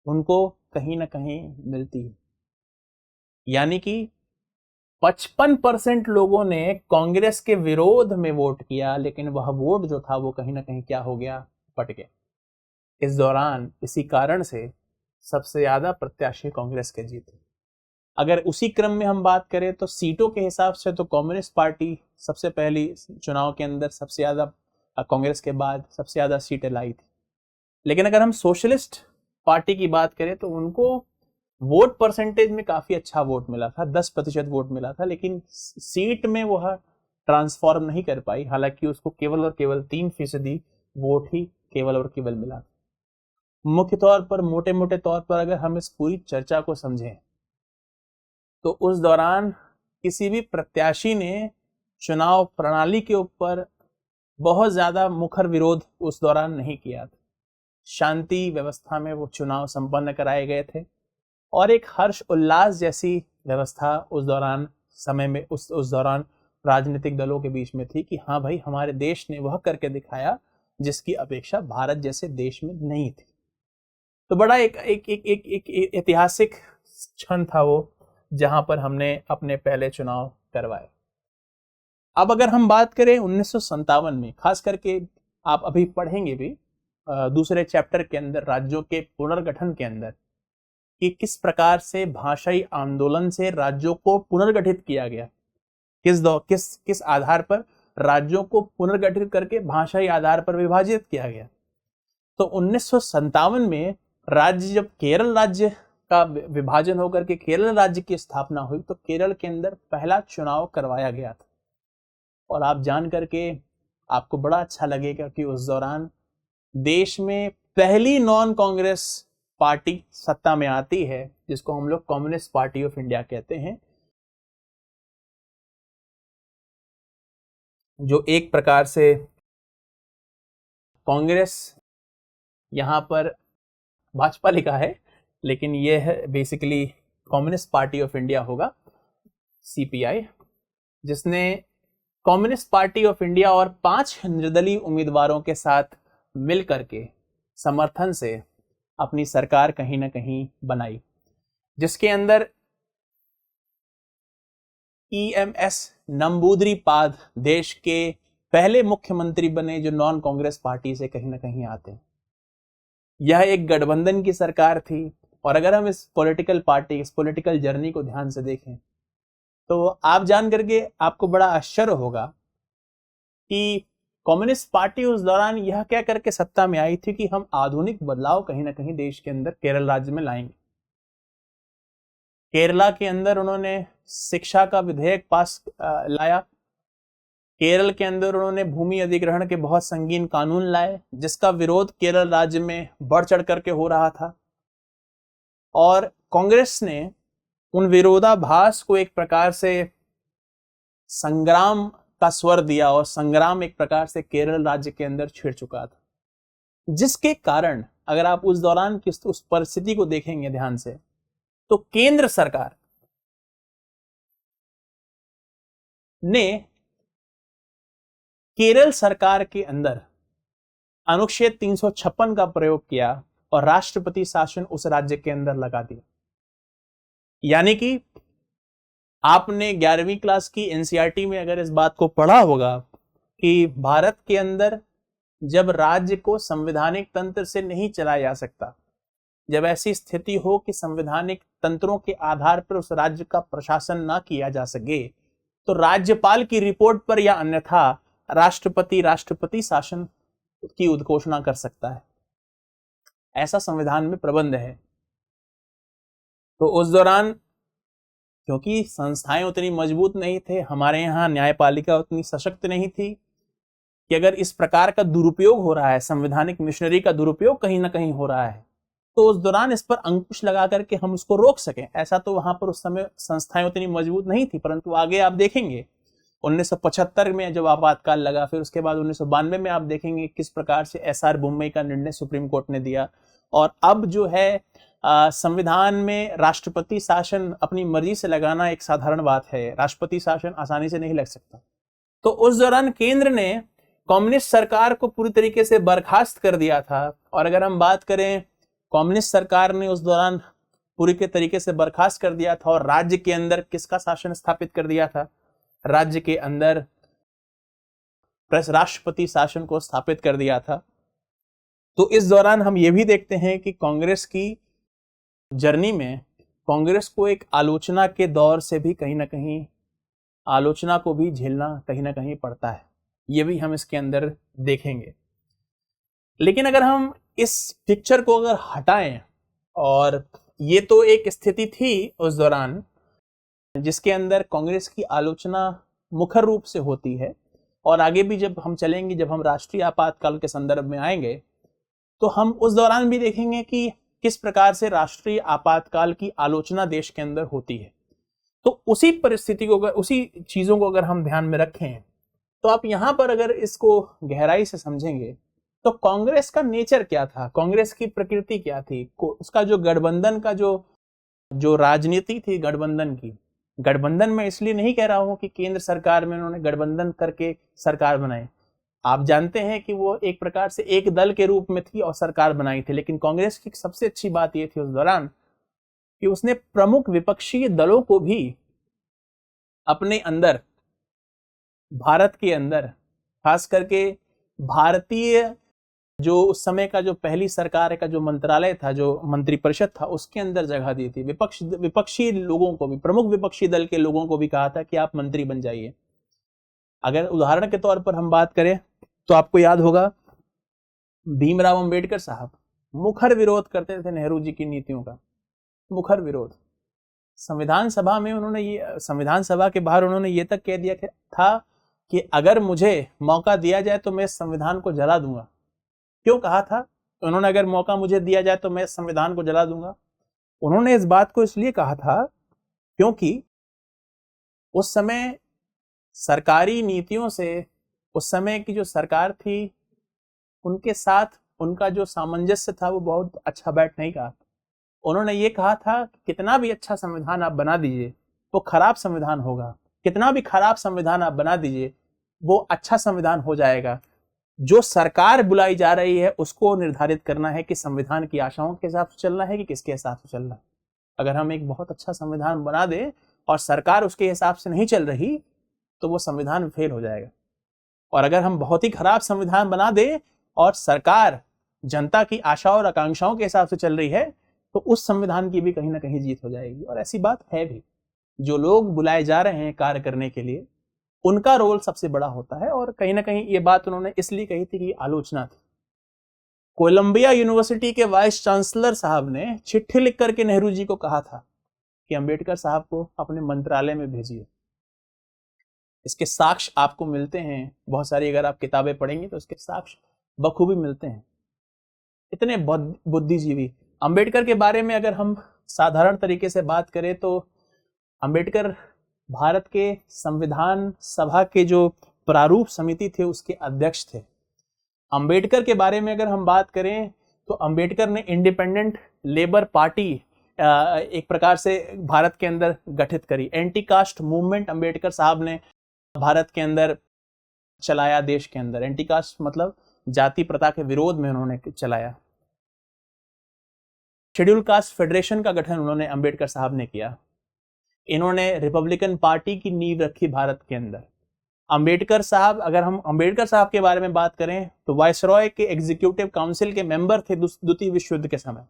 उनको कहीं ना कहीं मिलती है। यानी कि 55% लोगों ने कांग्रेस के विरोध में वोट किया, लेकिन वह वोट जो था वो कहीं ना कहीं क्या हो गया? पट गया। इस दौरान इसी कारण से सबसे ज्यादा प्रत्याशी कांग्रेस के जीते। अगर उसी क्रम में हम बात करें तो सीटों के हिसाब से तो कम्युनिस्ट पार्टी सबसे पहली चुनाव के अंदर सबसे ज्यादा, कांग्रेस के बाद सबसे ज्यादा सीटें लाई थी। लेकिन अगर हम सोशलिस्ट पार्टी की बात करें तो उनको वोट परसेंटेज में काफी अच्छा वोट मिला था, 10% वोट मिला था, लेकिन सीट में वह ट्रांसफॉर्म नहीं कर पाई। हालांकि उसको केवल और केवल 3% वोट ही केवल और केवल मिला। मुख्य तौर पर, मोटे मोटे तौर पर अगर हम इस पूरी चर्चा को समझें तो उस दौरान किसी भी प्रत्याशी ने चुनाव प्रणाली के ऊपर बहुत ज्यादा मुखर विरोध उस दौरान नहीं किया था। शांति व्यवस्था में वो चुनाव संपन्न कराए गए थे और एक हर्ष उल्लास जैसी व्यवस्था उस दौरान समय में उस दौरान राजनीतिक दलों के बीच में थी कि हाँ भाई, हमारे देश ने वह करके दिखाया जिसकी अपेक्षा भारत जैसे देश में नहीं थी। तो बड़ा एक ऐतिहासिक क्षण था वो, जहां पर हमने अपने पहले चुनाव करवाए। अब अगर हम बात करें 1957 में, खास करके आप अभी पढ़ेंगे भी दूसरे चैप्टर के अंदर राज्यों के पुनर्गठन के अंदर, कि किस प्रकार से भाषाई आंदोलन से राज्यों को पुनर्गठित किया गया, किस आधार पर राज्यों को पुनर्गठित करके भाषाई आधार पर विभाजित किया गया। तो 1957 में राज्य, जब केरल राज्य का विभाजन होकर के केरल राज्य की स्थापना हुई, तो केरल के अंदर पहला चुनाव करवाया गया था। और आप जान करके आपको बड़ा अच्छा लगेगा कि उस दौरान देश में पहली नॉन कांग्रेस पार्टी सत्ता में आती है, जिसको हम लोग कम्युनिस्ट पार्टी ऑफ इंडिया कहते हैं, जो एक प्रकार से कांग्रेस, यहां पर भाजपा लिखा है लेकिन यह है basically communist party of India होगा, सीपीआई, जिसने कम्युनिस्ट पार्टी ऑफ इंडिया और 5 निर्दलीय उम्मीदवारों के साथ मिलकर के समर्थन से अपनी सरकार कहीं ना कहीं बनाई, जिसके अंदर ईएमएस नंबूदरीपाद देश के पहले मुख्यमंत्री बने, जो नॉन कांग्रेस पार्टी से कहीं ना कहीं आते हैं। यह एक गठबंधन की सरकार थी। और अगर हम इस पॉलिटिकल जर्नी को ध्यान से देखें तो आप जान करके आपको बड़ा आश्चर्य होगा कि कम्युनिस्ट पार्टी उस दौरान यह कह करके सत्ता में आई थी कि हम आधुनिक बदलाव कहीं ना कहीं देश के अंदर केरल राज्य में लाएंगे। केरला के अंदर उन्होंने शिक्षा का विधेयक पास लाया। केरल के अंदर उन्होंने भूमि अधिग्रहण के बहुत संगीन कानून लाए, जिसका विरोध केरल राज्य में बढ़ चढ़ करके हो रहा था। और कांग्रेस ने उन विरोधाभास को एक प्रकार से संग्राम का स्वर दिया और संग्राम एक प्रकार से केरल राज्य के अंदर छिड़ चुका था, जिसके कारण अगर आप उस दौरान उस परिस्थिति को देखेंगे ध्यान से, तो केंद्र सरकार ने केरल सरकार के अंदर अनुच्छेद 356 का प्रयोग किया और राष्ट्रपति शासन उस राज्य के अंदर लगा दिया। यानी कि आपने 11वीं क्लास की एनसीईआरटी में अगर इस बात को पढ़ा होगा कि भारत के अंदर जब राज्य को संवैधानिक तंत्र से नहीं चलाया जा सकता, जब ऐसी स्थिति हो कि संवैधानिक तंत्रों के आधार पर उस राज्य का प्रशासन ना किया जा सके, तो राज्यपाल की रिपोर्ट पर या अन्यथा राष्ट्रपति शासन की उद्घोषणा कर सकता है। ऐसा संविधान में प्रबंध है। तो उस दौरान क्योंकि संस्थाएं उतनी मजबूत नहीं थे, हमारे यहाँ न्यायपालिका उतनी सशक्त नहीं थी कि अगर इस प्रकार का दुरुपयोग हो रहा है, संवैधानिक मिशनरी का दुरुपयोग कहीं ना कहीं हो रहा है, तो उस दौरान इस पर अंकुश लगा करके हम उसको रोक सकें। ऐसा तो वहां पर उस समय संस्थाएं उतनी मजबूत नहीं थी, परंतु आगे आप देखेंगे 1975 में जब आपातकाल लगा, फिर उसके बाद 1992 में आप देखेंगे किस प्रकार से एसआर बुम्बई का निर्णय सुप्रीम कोर्ट ने दिया। और अब जो है संविधान में राष्ट्रपति शासन अपनी मर्जी से लगाना एक साधारण बात है, राष्ट्रपति शासन आसानी से नहीं लग सकता। तो उस दौरान केंद्र ने कम्युनिस्ट सरकार को पूरी तरीके से बर्खास्त कर दिया था। और अगर हम बात करें, कम्युनिस्ट सरकार ने उस दौरान पूरी के तरीके से बर्खास्त कर दिया था और राज्य के अंदर किसका शासन स्थापित कर दिया था? राज्य के अंदर राष्ट्रपति शासन को स्थापित कर दिया था। तो इस दौरान हम ये भी देखते हैं कि कांग्रेस की जर्नी में कांग्रेस को एक आलोचना के दौर से भी कहीं ना कहीं आलोचना को भी झेलना कहीं ना कहीं पड़ता है, ये भी हम इसके अंदर देखेंगे। लेकिन अगर हम इस पिक्चर को अगर हटाएं, और ये तो एक स्थिति थी उस दौरान जिसके अंदर कांग्रेस की आलोचना मुखर रूप से होती है, और आगे भी जब हम चलेंगे, जब हम राष्ट्रीय आपातकाल के संदर्भ में आएंगे, तो हम उस दौरान भी देखेंगे कि किस प्रकार से राष्ट्रीय आपातकाल की आलोचना देश के अंदर होती है। तो उसी परिस्थिति को, उसी चीजों को अगर हम ध्यान में रखें, तो आप यहां पर अगर इसको गहराई से समझेंगे तो कांग्रेस का नेचर क्या था, कांग्रेस की प्रकृति क्या थी, उसका जो गठबंधन का जो राजनीति थी गठबंधन की, गठबंधन में इसलिए नहीं कह रहा हूं कि केंद्र सरकार में उन्होंने गठबंधन करके सरकार बनाई। आप जानते हैं कि वो एक प्रकार से एक दल के रूप में थी और सरकार बनाई थी। लेकिन कांग्रेस की सबसे अच्छी बात यह थी उस दौरान कि उसने प्रमुख विपक्षी दलों को भी अपने अंदर, भारत के अंदर, खास करके भारतीय जो उस समय का जो पहली सरकार का जो मंत्रालय था, जो मंत्रिपरिषद था, उसके अंदर जगह दी थी। विपक्षी लोगों को भी, प्रमुख विपक्षी दल के लोगों को भी कहा था कि आप मंत्री बन जाइए। अगर उदाहरण के तौर पर हम बात करें तो आपको याद होगा भीमराव अंबेडकर साहब मुखर विरोध करते थे नेहरू जी की नीतियों का, मुखर विरोध। संविधान सभा में उन्होंने ये, संविधान सभा के बाहर उन्होंने ये तक कह दिया था कि अगर मुझे मौका दिया जाए तो मैं संविधान को जला दूंगा। क्यों कहा था उन्होंने, अगर मौका मुझे दिया जाए तो मैं संविधान को जला दूंगा? उन्होंने इस बात को इसलिए कहा था क्योंकि उस समय सरकारी नीतियों से, उस समय की जो सरकार थी उनके साथ उनका जो सामंजस्य था वो बहुत अच्छा बैठ नहीं रहा। उन्होंने ये कहा था कि कितना भी अच्छा संविधान आप बना दीजिए वो खराब संविधान होगा, कितना भी खराब संविधान आप बना दीजिए वो अच्छा संविधान हो जाएगा। जो सरकार बुलाई जा रही है उसको निर्धारित करना है कि संविधान की आशाओं के हिसाब से चलना है कि किसके हिसाब से चलना है। अगर हम एक बहुत अच्छा संविधान बना दें और सरकार उसके हिसाब से नहीं चल रही तो वो संविधान फेल हो जाएगा। और अगर हम बहुत ही खराब संविधान बना दें और सरकार जनता की आशाओं और आकांक्षाओं के हिसाब से चल रही है तो उस संविधान की भी कहीं ना कहीं जीत हो जाएगी। और ऐसी बात है भी, जो लोग बुलाए जा रहे हैं कार्य करने के लिए उनका रोल सबसे बड़ा होता है। और कहीं ना कहीं ये बात उन्होंने इसलिए कही थी कि आलोचना थी। कोलंबिया यूनिवर्सिटी के वाइस चांसलर साहब ने चिट्ठी लिख करके नेहरू जी को कहा था कि अंबेडकर साहब को अपने मंत्रालय में भेजिए। इसके साक्ष्य आपको मिलते हैं बहुत सारी, अगर आप किताबें पढ़ेंगे तो इसके साक्ष्य बखूबी मिलते हैं। इतने बुद्धिजीवी अंबेडकर के बारे में अगर हम साधारण तरीके से बात करें तो अंबेडकर भारत के संविधान सभा के जो प्रारूप समिति थे उसके अध्यक्ष थे। अंबेडकर के बारे में अगर हम बात करें तो अंबेडकर ने इंडिपेंडेंट लेबर पार्टी एक प्रकार से भारत के अंदर गठित करी। एंटी कास्ट मूवमेंट अंबेडकर साहब ने भारत के अंदर चलाया, देश के अंदर। एंटी कास्ट मतलब जाति प्रथा के विरोध में उन्होंने चलाया। शेड्यूल कास्ट फेडरेशन का गठन उन्होंने अंबेडकर साहब ने किया। इन्होंने रिपब्लिकन पार्टी की नींव रखी भारत के अंदर। अंबेडकर साहब, अगर हम अंबेडकर साहब के बारे में बात करें तो वायसरॉय के एग्जीक्यूटिव काउंसिल के मेंबर थे द्वितीय विश्व युद्ध के समय।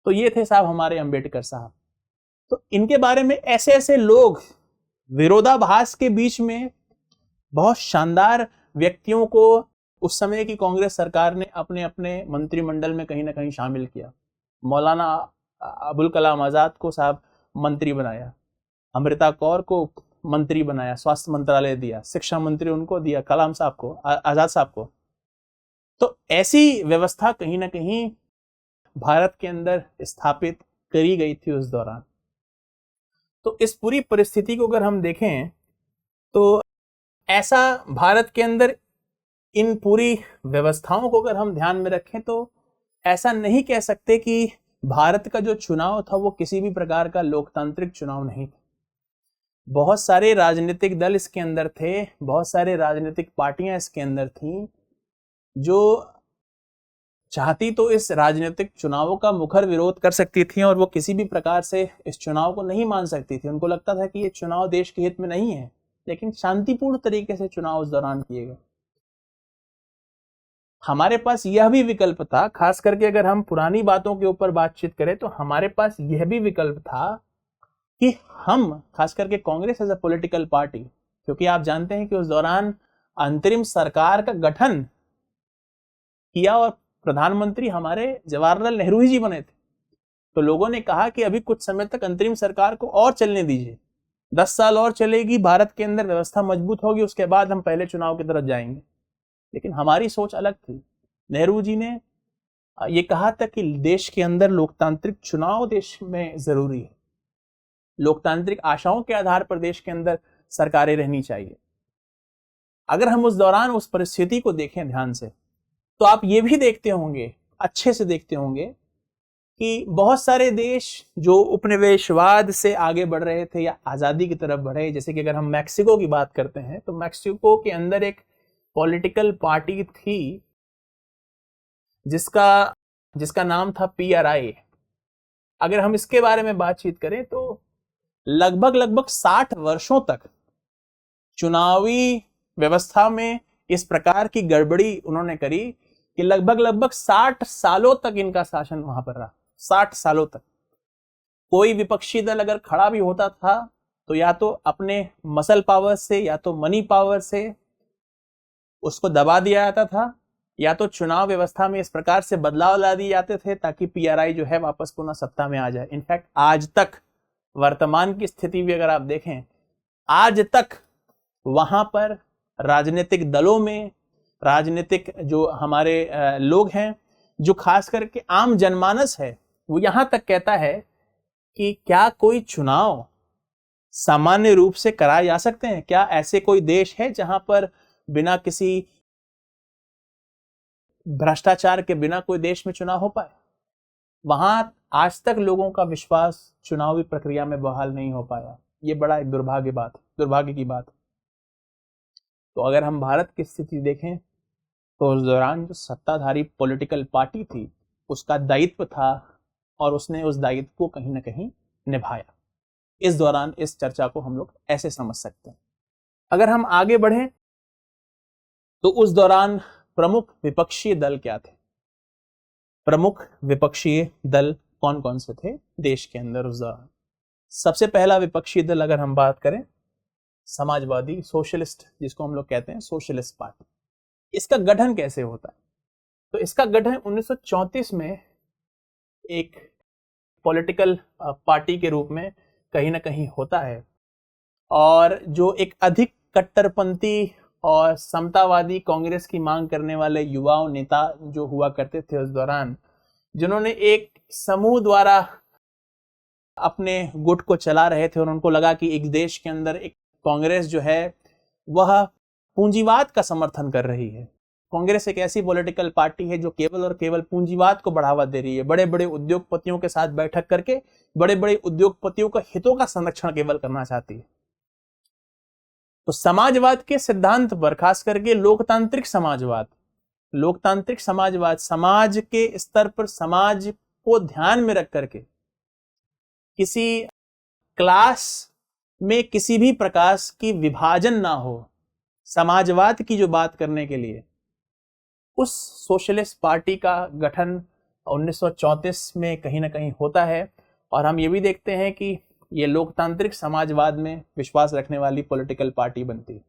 तो ये थे साहब हमारे अंबेडकर साहब। तो इनके बारे में ऐसे ऐसे लोग विरोधाभास के बीच में बहुत शानदार व्यक्तियों को उस समय की कांग्रेस सरकार ने अपने अपने मंत्रिमंडल में कहीं ना कहीं शामिल किया। मौलाना अबुल कलाम आजाद को साहब मंत्री बनाया, अमृता कौर को मंत्री बनाया, स्वास्थ्य मंत्रालय दिया, शिक्षा मंत्री उनको दिया, कलाम साहब को, आजाद साहब को। तो ऐसी व्यवस्था कहीं ना कहीं भारत के अंदर स्थापित करी गई थी उस दौरान। तो इस पूरी परिस्थिति को अगर हम देखें तो ऐसा भारत के अंदर इन पूरी व्यवस्थाओं को अगर हम ध्यान में रखें तो ऐसा नहीं कह सकते कि भारत का जो चुनाव था वो किसी भी प्रकार का लोकतांत्रिक चुनाव नहीं था। बहुत सारे राजनीतिक दल इसके अंदर थे, बहुत सारे राजनीतिक पार्टियां इसके अंदर थीं जो चाहती तो इस राजनीतिक चुनावों का मुखर विरोध कर सकती थी और वो किसी भी प्रकार से इस चुनाव को नहीं मान सकती थी। उनको लगता था कि ये चुनाव देश के हित में नहीं है, लेकिन शांतिपूर्ण तरीके से चुनाव उस दौरान किए गए। हमारे पास यह भी विकल्प था, खास करके अगर हम पुरानी बातों के ऊपर बातचीत करें तो हमारे पास यह भी विकल्प था कि हम, खास करके Congress as a political party, क्योंकि आप जानते हैं कि उस दौरान अंतरिम सरकार का गठन किया और प्रधानमंत्री हमारे जवाहरलाल नेहरू जी बने थे। तो लोगों ने कहा कि अभी कुछ समय तक अंतरिम सरकार को और चलने दीजिए, 10 साल और चलेगी, भारत के अंदर व्यवस्था मजबूत होगी, उसके बाद हम पहले चुनाव की तरफ जाएंगे। लेकिन हमारी सोच अलग थी। नेहरू जी ने ये कहा था कि देश के अंदर लोकतांत्रिक चुनाव देश में जरूरी है, लोकतांत्रिक आशाओं के आधार पर देश के अंदर सरकारें रहनी चाहिए। अगर हम उस दौरान उस परिस्थिति को देखें ध्यान से तो आप ये भी देखते होंगे, अच्छे से देखते होंगे कि बहुत सारे देश जो उपनिवेशवाद से आगे बढ़ रहे थे या आजादी की तरफ बढ़े, जैसे कि अगर हम मैक्सिको की बात करते हैं तो मैक्सिको के अंदर एक पॉलिटिकल पार्टी थी जिसका नाम था PRI। अगर हम इसके बारे में बातचीत करें तो लगभग 60 वर्षों तक चुनावी व्यवस्था में इस प्रकार की गड़बड़ी उन्होंने करी कि लगभग 60 सालों तक इनका शासन वहां पर रहा। 60 सालों तक कोई विपक्षी दल अगर खड़ा भी होता था तो या तो अपने मसल पावर से या तो मनी पावर से उसको दबा दिया जाता था, या तो चुनाव व्यवस्था में इस प्रकार से बदलाव ला दिए जाते थे ताकि PRI जो है वापस पुनः सत्ता में आ जाए। इनफैक्ट आज तक वर्तमान की स्थिति भी अगर आप देखें, आज तक वहां पर राजनीतिक दलों में, राजनीतिक जो हमारे लोग हैं, जो खास करके आम जनमानस है, वो यहां तक कहता है कि क्या कोई चुनाव सामान्य रूप से कराए जा सकते हैं? क्या ऐसे कोई देश है जहां पर बिना किसी भ्रष्टाचार के बिना कोई देश में चुनाव हो पाए? वहां आज तक लोगों का विश्वास चुनावी प्रक्रिया में बहाल नहीं हो पाया। ये बड़ा एक दुर्भाग्य की बात। तो अगर हम भारत की स्थिति देखें तो उस दौरान जो सत्ताधारी पॉलिटिकल पार्टी थी उसका दायित्व था और उसने उस दायित्व को कहीं ना कहीं निभाया। इस दौरान इस चर्चा को हम लोग ऐसे समझ सकते हैं। अगर हम आगे बढ़ें तो उस दौरान प्रमुख विपक्षी दल क्या थे? प्रमुख विपक्षी दल कौन कौन से थे देश के अंदर उस दौरान? सबसे पहला विपक्षी दल अगर हम बात करें, समाजवादी, सोशलिस्ट, जिसको हम लोग कहते हैं सोशलिस्ट पार्टी। इसका गठन कैसे होता है? तो इसका गठन 1934 में एक पॉलिटिकल पार्टी के रूप में कहीं ना कहीं होता है, और जो एक अधिक कट्टरपंथी और समतावादी कांग्रेस की मांग करने वाले युवाओं नेता जो हुआ करते थे उस दौरान, जिन्होंने एक समूह द्वारा अपने गुट को चला रहे थे और उनको लगा कि एक देश के अंदर एक कांग्रेस जो है वह पूंजीवाद का समर्थन कर रही है। कांग्रेस एक ऐसी पॉलिटिकल पार्टी है जो केवल और केवल पूंजीवाद को बढ़ावा दे रही है, बड़े बड़े उद्योगपतियों के साथ बैठक करके बड़े बड़े उद्योगपतियों के हितों का संरक्षण केवल करना चाहती है। तो समाजवाद के सिद्धांत पर, खास करके लोकतांत्रिक समाजवाद समाज के स्तर पर समाज को ध्यान में रख करके किसी क्लास में किसी भी प्रकार की विभाजन ना हो, समाजवाद की जो बात करने के लिए उस सोशलिस्ट पार्टी का गठन 1934 में कहीं ना कहीं होता है। और हम ये भी देखते हैं कि ये लोकतांत्रिक समाजवाद में विश्वास रखने वाली पॉलिटिकल पार्टी बनती है।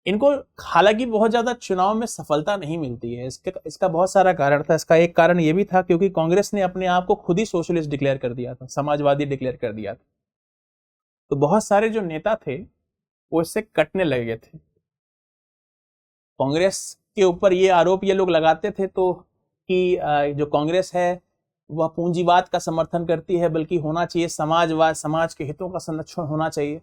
इनको हालांकि बहुत ज्यादा चुनाव में सफलता नहीं मिलती है। इसका बहुत सारा कारण था। इसका एक कारण ये भी था क्योंकि कांग्रेस ने अपने आप को खुद ही सोशलिस्ट डिक्लेयर कर दिया था, समाजवादी डिक्लेयर कर दिया था। तो बहुत सारे जो नेता थे वो इससे कटने लगे थे। कांग्रेस के ऊपर ये आरोप ये लोग लगाते थे तो कि जो कांग्रेस है वह पूंजीवाद का समर्थन करती है, बल्कि होना चाहिए समाजवाद, समाज के हितों का संरक्षण होना चाहिए।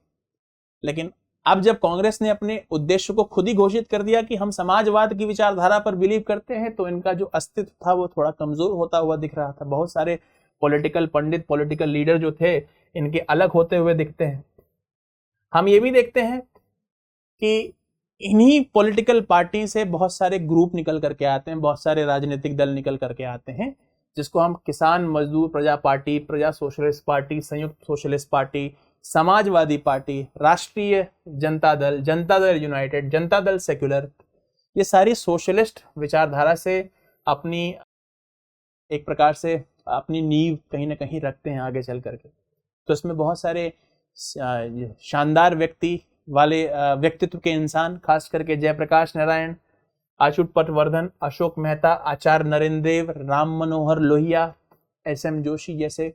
लेकिन अब जब कांग्रेस ने अपने उद्देश्य को खुद ही घोषित कर दिया कि हम समाजवाद की विचारधारा पर बिलीव करते हैं, तो इनका जो अस्तित्व था वो थोड़ा कमजोर होता हुआ दिख रहा था। बहुत सारे पॉलिटिकल पंडित, पॉलिटिकल लीडर जो थे इनके अलग होते हुए दिखते हैं। हम ये भी देखते हैं कि इन्हीं पॉलिटिकल पार्टी से बहुत सारे ग्रुप निकल करके आते हैं, बहुत सारे राजनीतिक दल निकल करके आते हैं, जिसको हम किसान मजदूर प्रजा पार्टी, प्रजा सोशलिस्ट पार्टी, संयुक्त सोशलिस्ट पार्टी, समाजवादी पार्टी, राष्ट्रीय जनता दल, जनता दल यूनाइटेड, जनता दल सेक्युलर, ये सारी सोशलिस्ट विचारधारा से अपनी एक प्रकार से अपनी नींव कहीं ना कहीं रखते हैं आगे चल करके। तो इसमें बहुत सारे शानदार व्यक्तित्व के इंसान, खास करके जयप्रकाश नारायण, अच्युत पटवर्धन, अशोक मेहता, आचार्य नरेंद्र देव, राम मनोहर लोहिया, SM जोशी जैसे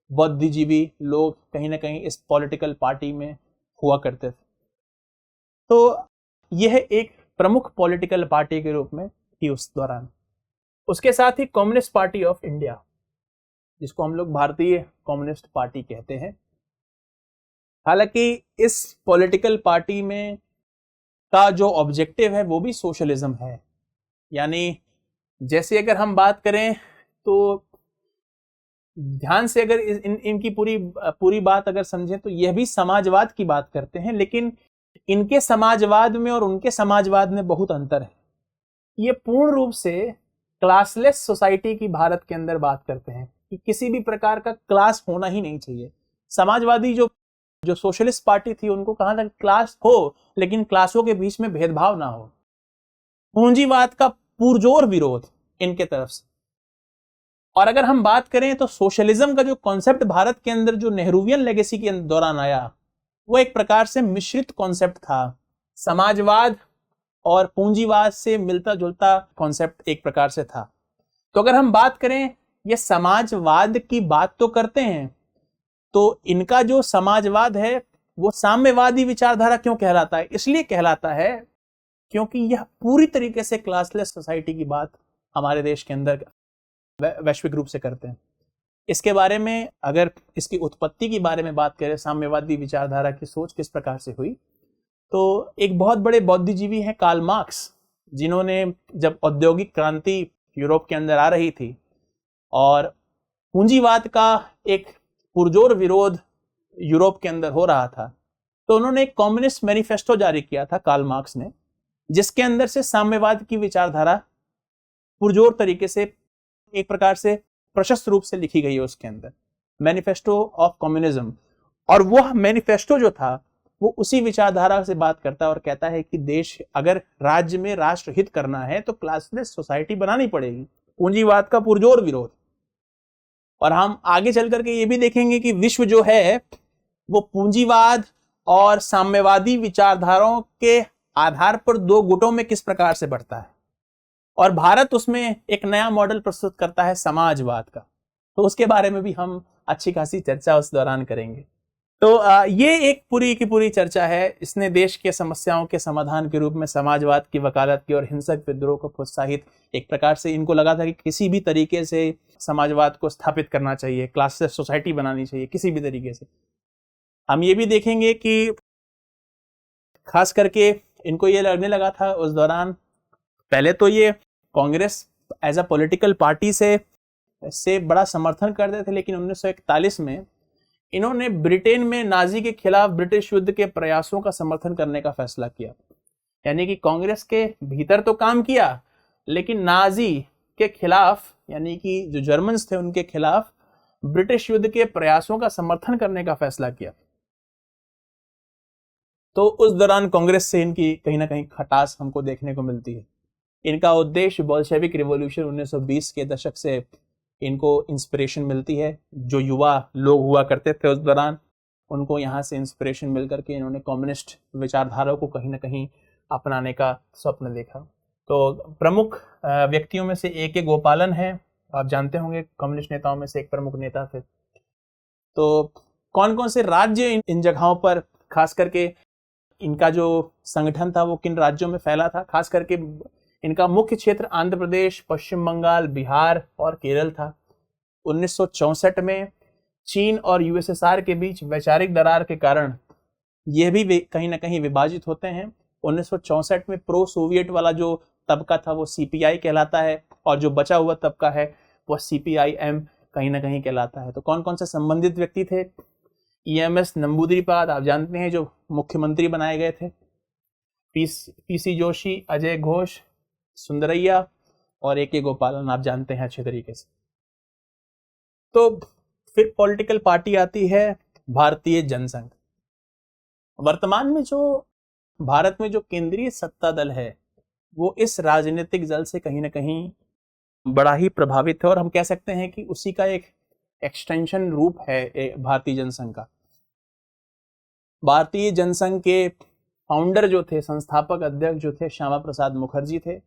बुद्धिजीवी लोग कहीं ना कहीं इस पॉलिटिकल पार्टी में हुआ करते थे। तो यह एक प्रमुख पॉलिटिकल पार्टी के रूप में थी उस दौरान। उसके साथ ही कम्युनिस्ट पार्टी ऑफ इंडिया, जिसको हम लोग भारतीय कम्युनिस्ट पार्टी कहते हैं। हालांकि इस पॉलिटिकल पार्टी में का जो ऑब्जेक्टिव है वो भी सोशलिज्म है। यानी जैसे अगर हम बात करें तो ध्यान से अगर इनकी पूरी बात अगर समझें तो यह भी समाजवाद की बात करते हैं, लेकिन इनके समाजवाद में और उनके समाजवाद में बहुत अंतर है। ये पूर्ण रूप से क्लासलेस सोसाइटी की भारत के अंदर बात करते हैं कि किसी भी प्रकार का क्लास होना ही नहीं चाहिए। समाजवादी जो सोशलिस्ट पार्टी थी उनको कहा था क्लास हो, लेकिन क्लासों के बीच में भेदभाव ना हो। पूंजीवाद का पुरजोर विरोध इनके तरफ से। और अगर हम बात करें तो सोशलिज्म का जो कॉन्सेप्ट भारत के अंदर जो नेहरूवियन लेगेसी के दौरान आया, वो एक प्रकार से मिश्रित कॉन्सेप्ट था। समाजवाद और पूंजीवाद से मिलता जुलता कॉन्सेप्ट एक प्रकार से था। तो अगर हम बात करें, ये समाजवाद की बात तो करते हैं, तो इनका जो समाजवाद है वो साम्यवादी विचारधारा क्यों कहलाता है? इसलिए कहलाता है क्योंकि यह पूरी तरीके से क्लासलेस सोसाइटी की बात हमारे देश के अंदर वैश्विक रूप से करते हैं। इसके बारे में, अगर इसकी उत्पत्ति की बारे में बात करें, साम्यवादी विचारधारा की सोच किस प्रकार से हुई, तो एक बहुत बड़े बुद्धिजीवी हैं कार्ल मार्क्स, जिन्होंने जब औद्योगिक क्रांति यूरोप के अंदर आ रही थी और पूंजीवाद का एक पुरजोर विरोध यूरोप के अंदर हो रहा था, तो उन्होंने एक कम्युनिस्ट मैनिफेस्टो जारी किया था कार्ल मार्क्स ने, जिसके अंदर से साम्यवाद की विचारधारा पुरजोर तरीके से एक प्रकार से प्रशस्त रूप से लिखी गई है उसके अंदर, मैनिफेस्टो ऑफ कम्युनिज्म। और वह मैनिफेस्टो जो था वो उसी विचारधारा से बात करता है और कहता है कि देश अगर राज्य में राष्ट्र हित करना है तो क्लासलेस सोसाइटी बनानी पड़ेगी, पूंजीवाद का पुरजोर विरोध। और हम आगे चल करके ये भी देखेंगे कि विश्व जो है वो पूंजीवाद और साम्यवादी विचारधाराओं के आधार पर दो गुटों में किस प्रकार से बढ़ता है, और भारत उसमें एक नया मॉडल प्रस्तुत करता है समाजवाद का। तो उसके बारे में भी हम अच्छी खासी चर्चा उस दौरान करेंगे। तो ये एक पूरी की पूरी चर्चा है। इसने देश के समस्याओं के समाधान के रूप में समाजवाद की वकालत की और हिंसक विद्रोह को प्रोत्साहित, एक प्रकार से इनको लगा था कि किसी भी तरीके से समाजवाद को स्थापित करना चाहिए, क्लासलेस सोसाइटी बनानी चाहिए किसी भी तरीके से। हम ये भी देखेंगे कि खास करके इनको ये लगने लगा था उस दौरान, पहले तो ये Congress as a political party से बड़ा समर्थन करते थे, लेकिन 1941 में इन्होंने ब्रिटेन में नाजी के खिलाफ ब्रिटिश युद्ध के प्रयासों का समर्थन करने का फैसला किया। यानी कि कांग्रेस के भीतर तो काम किया, लेकिन नाजी के खिलाफ, यानी कि जो जर्मन्स थे उनके खिलाफ ब्रिटिश युद्ध के प्रयासों का समर्थन करने का फैसला किया। तो उस दौरान कांग्रेस से इनकी कहीं ना कहीं खटास हमको देखने को मिलती है। इनका उद्देश्य बोल्शेविक रिवॉल्यूशन 1920 के दशक से इनको इंस्पिरेशन मिलती है। जो युवा लोग हुआ करते थे उस दौरान, उनको यहाँ से इंस्पिरेशन मिल करके इन्होंने कम्युनिस्ट विचारधारा को कहीं ना कहीं अपनाने का स्वप्न देखा। तो प्रमुख व्यक्तियों में से एक गोपालन है, आप जानते होंगे कम्युनिस्ट नेताओं में से एक प्रमुख नेता थे। तो कौन कौन से राज्य इन जगहों पर, खास करके इनका जो संगठन था वो किन राज्यों में फैला था, खास करके इनका मुख्य क्षेत्र आंध्र प्रदेश, पश्चिम बंगाल, बिहार और केरल था। 1964 में चीन और यूएसएसआर के बीच वैचारिक दरार के कारण यह भी कहीं ना कहीं विभाजित होते हैं। 1964 में प्रो सोवियत वाला जो तबका था वो सीपीआई कहलाता है, और जो बचा हुआ तबका है वह सीपीआईएम कहीं ना कहीं कहलाता है। तो कौन कौन से संबंधित व्यक्ति थे? ईएमएस नंबूदिरीपाद, आप जानते हैं, जो मुख्यमंत्री बनाए गए थे। पीसी जोशी, अजय घोष, सुंदरैया और ए गोपालन, आप जानते हैं अच्छे तरीके से। तो फिर पॉलिटिकल पार्टी आती है भारतीय जनसंघ। वर्तमान में जो भारत में जो केंद्रीय सत्ता दल है वो इस राजनीतिक दल से कहीं ना कहीं बड़ा ही प्रभावित है, और हम कह सकते हैं कि उसी का एक एक्सटेंशन रूप है भारतीय जनसंघ का। भारतीय जनसंघ के फाउंडर जो थे, संस्थापक अध्यक्ष जो थे, श्यामा प्रसाद मुखर्जी थे।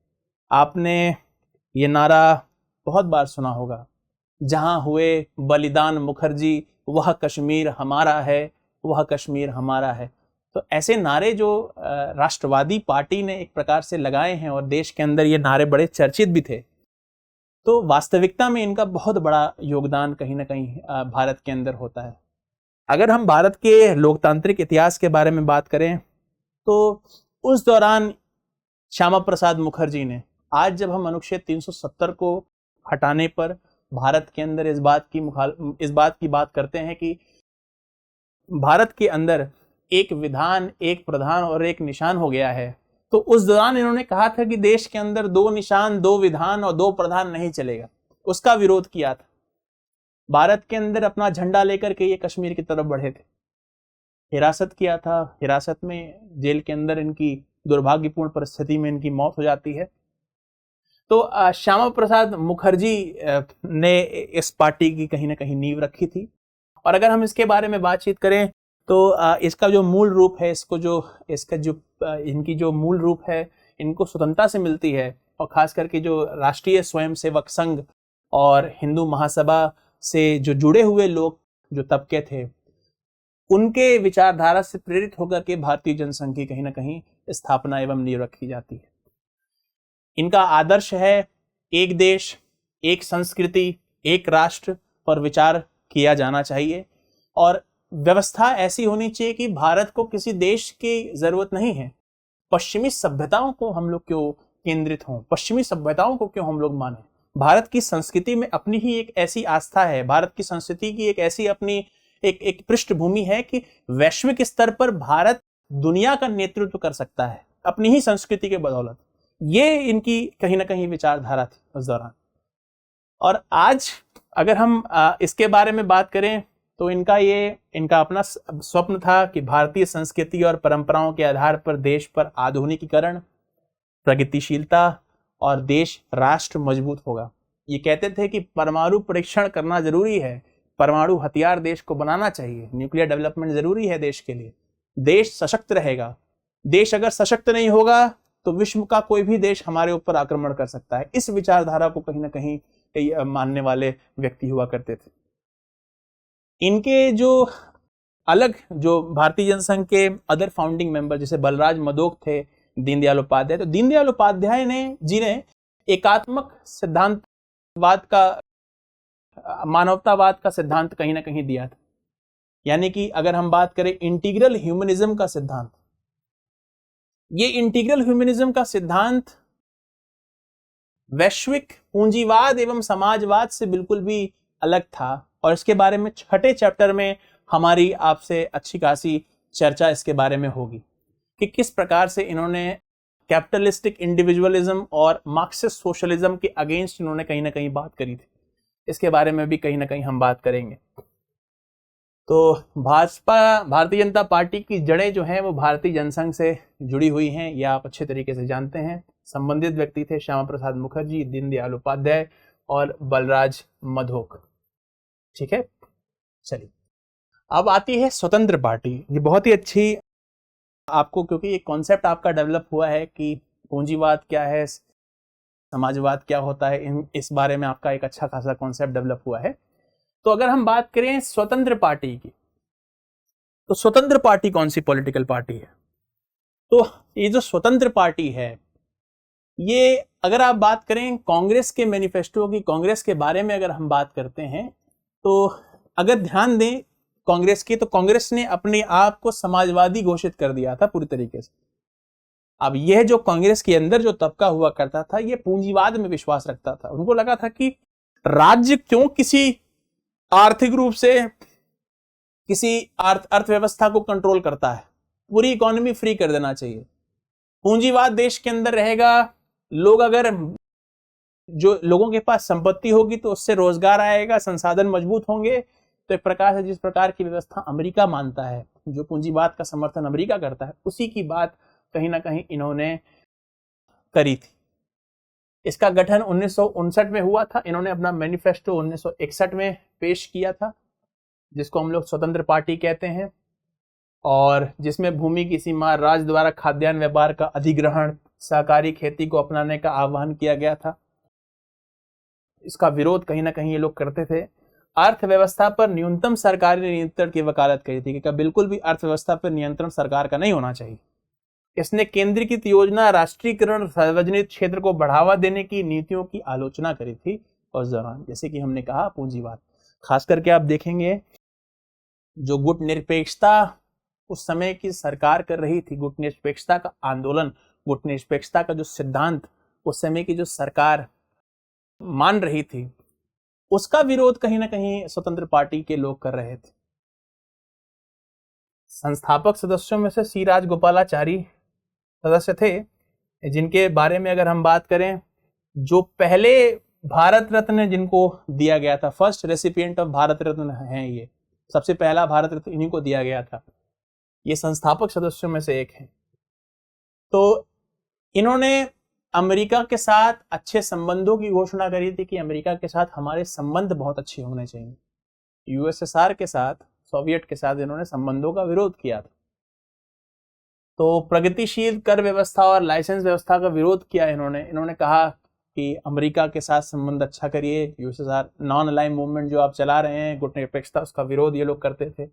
आपने ये नारा बहुत बार सुना होगा, जहां हुए बलिदान मुखर्जी वह कश्मीर हमारा है, वह कश्मीर हमारा है। तो ऐसे नारे जो राष्ट्रवादी पार्टी ने एक प्रकार से लगाए हैं, और देश के अंदर ये नारे बड़े चर्चित भी थे। तो वास्तविकता में इनका बहुत बड़ा योगदान कहीं ना कहीं भारत के अंदर होता है। अगर हम भारत के लोकतांत्रिक इतिहास के बारे में बात करें तो उस दौरान श्यामा प्रसाद मुखर्जी ने, आज जब हम अनुच्छेद 370 को हटाने पर भारत के अंदर इस बात की बात करते हैं कि भारत के अंदर एक विधान, एक प्रधान और एक निशान हो गया है, तो उस दौरान इन्होंने कहा था कि देश के अंदर 2 निशान, 2 विधान और 2 प्रधान नहीं चलेगा। उसका विरोध किया था। भारत के अंदर अपना झंडा लेकर के ये कश्मीर की तरफ बढ़े थे। हिरासत किया था, हिरासत में जेल के अंदर इनकी दुर्भाग्यपूर्ण परिस्थिति में इनकी मौत हो जाती है। तो श्यामा प्रसाद मुखर्जी ने इस पार्टी की कहीं ना कहीं नींव रखी थी। और अगर हम इसके बारे में बातचीत करें तो इसका जो मूल रूप है, इनकी जो मूल रूप है, इनको स्वतंत्रता से मिलती है। और खास करके जो राष्ट्रीय स्वयंसेवक संघ और हिंदू महासभा से जो जुड़े हुए लोग, जो तबके थे, उनके विचारधारा से प्रेरित होकर के भारतीय जनसंघ की कहीं ना कहीं स्थापना एवं नींव रखी जाती है। इनका आदर्श है एक देश, एक संस्कृति, एक राष्ट्र पर विचार किया जाना चाहिए, और व्यवस्था ऐसी होनी चाहिए कि भारत को किसी देश की जरूरत नहीं है। पश्चिमी सभ्यताओं को हम लोग क्यों केंद्रित हों, पश्चिमी सभ्यताओं को क्यों हम लोग माने। भारत की संस्कृति में अपनी ही एक ऐसी आस्था है, भारत की संस्कृति की एक ऐसी अपनी एक पृष्ठभूमि है कि वैश्विक स्तर पर भारत दुनिया का नेतृत्व कर सकता है अपनी ही संस्कृति के बदौलत। ये इनकी कहीं ना कहीं विचारधारा थी उस दौरान। और आज अगर हम इसके बारे में बात करें तो इनका अपना स्वप्न था कि भारतीय संस्कृति और परंपराओं के आधार पर देश पर आधुनिकीकरण, प्रगतिशीलता और देश राष्ट्र मजबूत होगा। ये कहते थे कि परमाणु परीक्षण करना जरूरी है, परमाणु हथियार देश को बनाना चाहिए, न्यूक्लियर डेवलपमेंट जरूरी है देश के लिए। देश सशक्त रहेगा, देश अगर सशक्त नहीं होगा तो विश्व का कोई भी देश हमारे ऊपर आक्रमण कर सकता है। इस विचारधारा को कहीं ना कहीं मानने वाले व्यक्ति हुआ करते थे। इनके जो अलग जो भारतीय जनसंघ के अदर फाउंडिंग मेंबर जैसे बलराज मधोक थे, दीनदयाल उपाध्याय, तो दीनदयाल उपाध्याय ने जी ने एकात्मक सिद्धांतवाद का, मानवतावाद का सिद्धांत कहीं ना कहीं दिया था। यानी कि अगर हम बात करें इंटीग्रल ह्यूमनिज्म का सिद्धांत, ये इंटीग्रल ह्यूमनिज्म का सिद्धांत वैश्विक पूंजीवाद एवं समाजवाद से बिल्कुल भी अलग था, और इसके बारे में 6ठे चैप्टर में हमारी आपसे अच्छी खासी चर्चा इसके बारे में होगी कि किस प्रकार से इन्होंने कैपिटलिस्टिक इंडिविजुअलिज्म और मार्क्सिस्ट सोशलिज्म के अगेंस्ट इन्होंने कहीं ना कहीं बात करी थी। इसके बारे में भी कहीं ना कहीं हम बात करेंगे। तो भाजपा, भारतीय जनता पार्टी की जड़ें जो हैं वो भारतीय जनसंघ से जुड़ी हुई हैं, यह आप अच्छे तरीके से जानते हैं। संबंधित व्यक्ति थे श्यामा प्रसाद मुखर्जी, दीनदयाल उपाध्याय और बलराज मधोक। ठीक है, चलिए अब आती है स्वतंत्र पार्टी। ये बहुत ही अच्छी आपको, क्योंकि ये कॉन्सेप्ट आपका डेवलप हुआ है कि पूंजीवाद क्या है, समाजवाद क्या होता है, इस बारे में आपका एक अच्छा खासा कॉन्सेप्ट डेवलप हुआ है। तो अगर हम बात करें स्वतंत्र पार्टी की, तो स्वतंत्र पार्टी कौन सी पॉलिटिकल पार्टी है? तो ये जो स्वतंत्र पार्टी है, ये अगर आप बात करें कांग्रेस के मैनिफेस्टो की, कांग्रेस के बारे में अगर हम बात करते हैं, तो अगर ध्यान दें कांग्रेस की, तो कांग्रेस ने अपने आप को समाजवादी घोषित कर दिया था पूरी तरीके से। अब यह जो कांग्रेस के अंदर जो तबका हुआ करता था, यह पूंजीवाद में विश्वास रखता था। उनको लगा था कि राज्य क्यों किसी आर्थिक रूप से किसी अर्थव्यवस्था को कंट्रोल करता है, पूरी इकोनॉमी फ्री कर देना चाहिए। पूंजीवाद देश के अंदर रहेगा, लोग अगर, जो लोगों के पास संपत्ति होगी तो उससे रोजगार आएगा, संसाधन मजबूत होंगे। तो एक प्रकार से जिस प्रकार की व्यवस्था अमेरिका मानता है, जो पूंजीवाद का समर्थन अमेरिका करता है, उसी की बात कहीं ना कहीं इन्होंने करी थी। इसका गठन 1959 में हुआ था। इन्होंने अपना मैनिफेस्टो 1961 में पेश किया था, जिसको हम लोग स्वतंत्र पार्टी कहते हैं, और जिसमें भूमि की सीमा, राज्य द्वारा खाद्यान्न व्यापार का अधिग्रहण, सहकारी खेती को अपनाने का आह्वान किया गया था। इसका विरोध कहीं ना कहीं ये लोग करते थे। अर्थव्यवस्था पर न्यूनतम सरकारी नियंत्रण की वकालत करी थी कि बिल्कुल भी अर्थव्यवस्था पर नियंत्रण सरकार का नहीं होना चाहिए। इसने केंद्रीकृत योजना, राष्ट्रीयकरण, सार्वजनिक क्षेत्र को बढ़ावा देने की नीतियों की आलोचना करी थी उस दौरान। जैसे कि हमने कहा, पूंजीवाद, खास करके आप देखेंगे जो गुटनिरपेक्षता उस समय की सरकार कर रही थी, गुटनिरपेक्षता का आंदोलन, गुटनिरपेक्षता का जो सिद्धांत उस समय की जो सरकार मान रही थी, उसका विरोध कहीं ना कहीं स्वतंत्र पार्टी के लोग कर रहे थे। संस्थापक सदस्यों में से सी राजगोपालाचारी सदस्य थे, जिनके बारे में अगर हम बात करें, जो पहले भारत रत्न जिनको दिया गया था, first recipient of Bharat Ratna हैं, ये सबसे पहला भारत रत्न इन्हीं को दिया गया था। ये संस्थापक सदस्यों में से एक है। तो इन्होंने अमेरिका के साथ अच्छे संबंधों की घोषणा करी थी कि अमेरिका के साथ हमारे संबंध बहुत अच्छे होने चाहिए। यूएसएसआर के साथ, सोवियत के साथ इन्होंने संबंधों का विरोध किया था। तो प्रगतिशील कर व्यवस्था और लाइसेंस व्यवस्था का विरोध किया इन्होंने कहा कि अमेरिका के साथ संबंध अच्छा करिए। यूएसएसआर नॉन अलाइन मूवमेंट जो आप चला रहे हैं, गुटनिरपेक्षता, उसका विरोध ये लोग करते थे।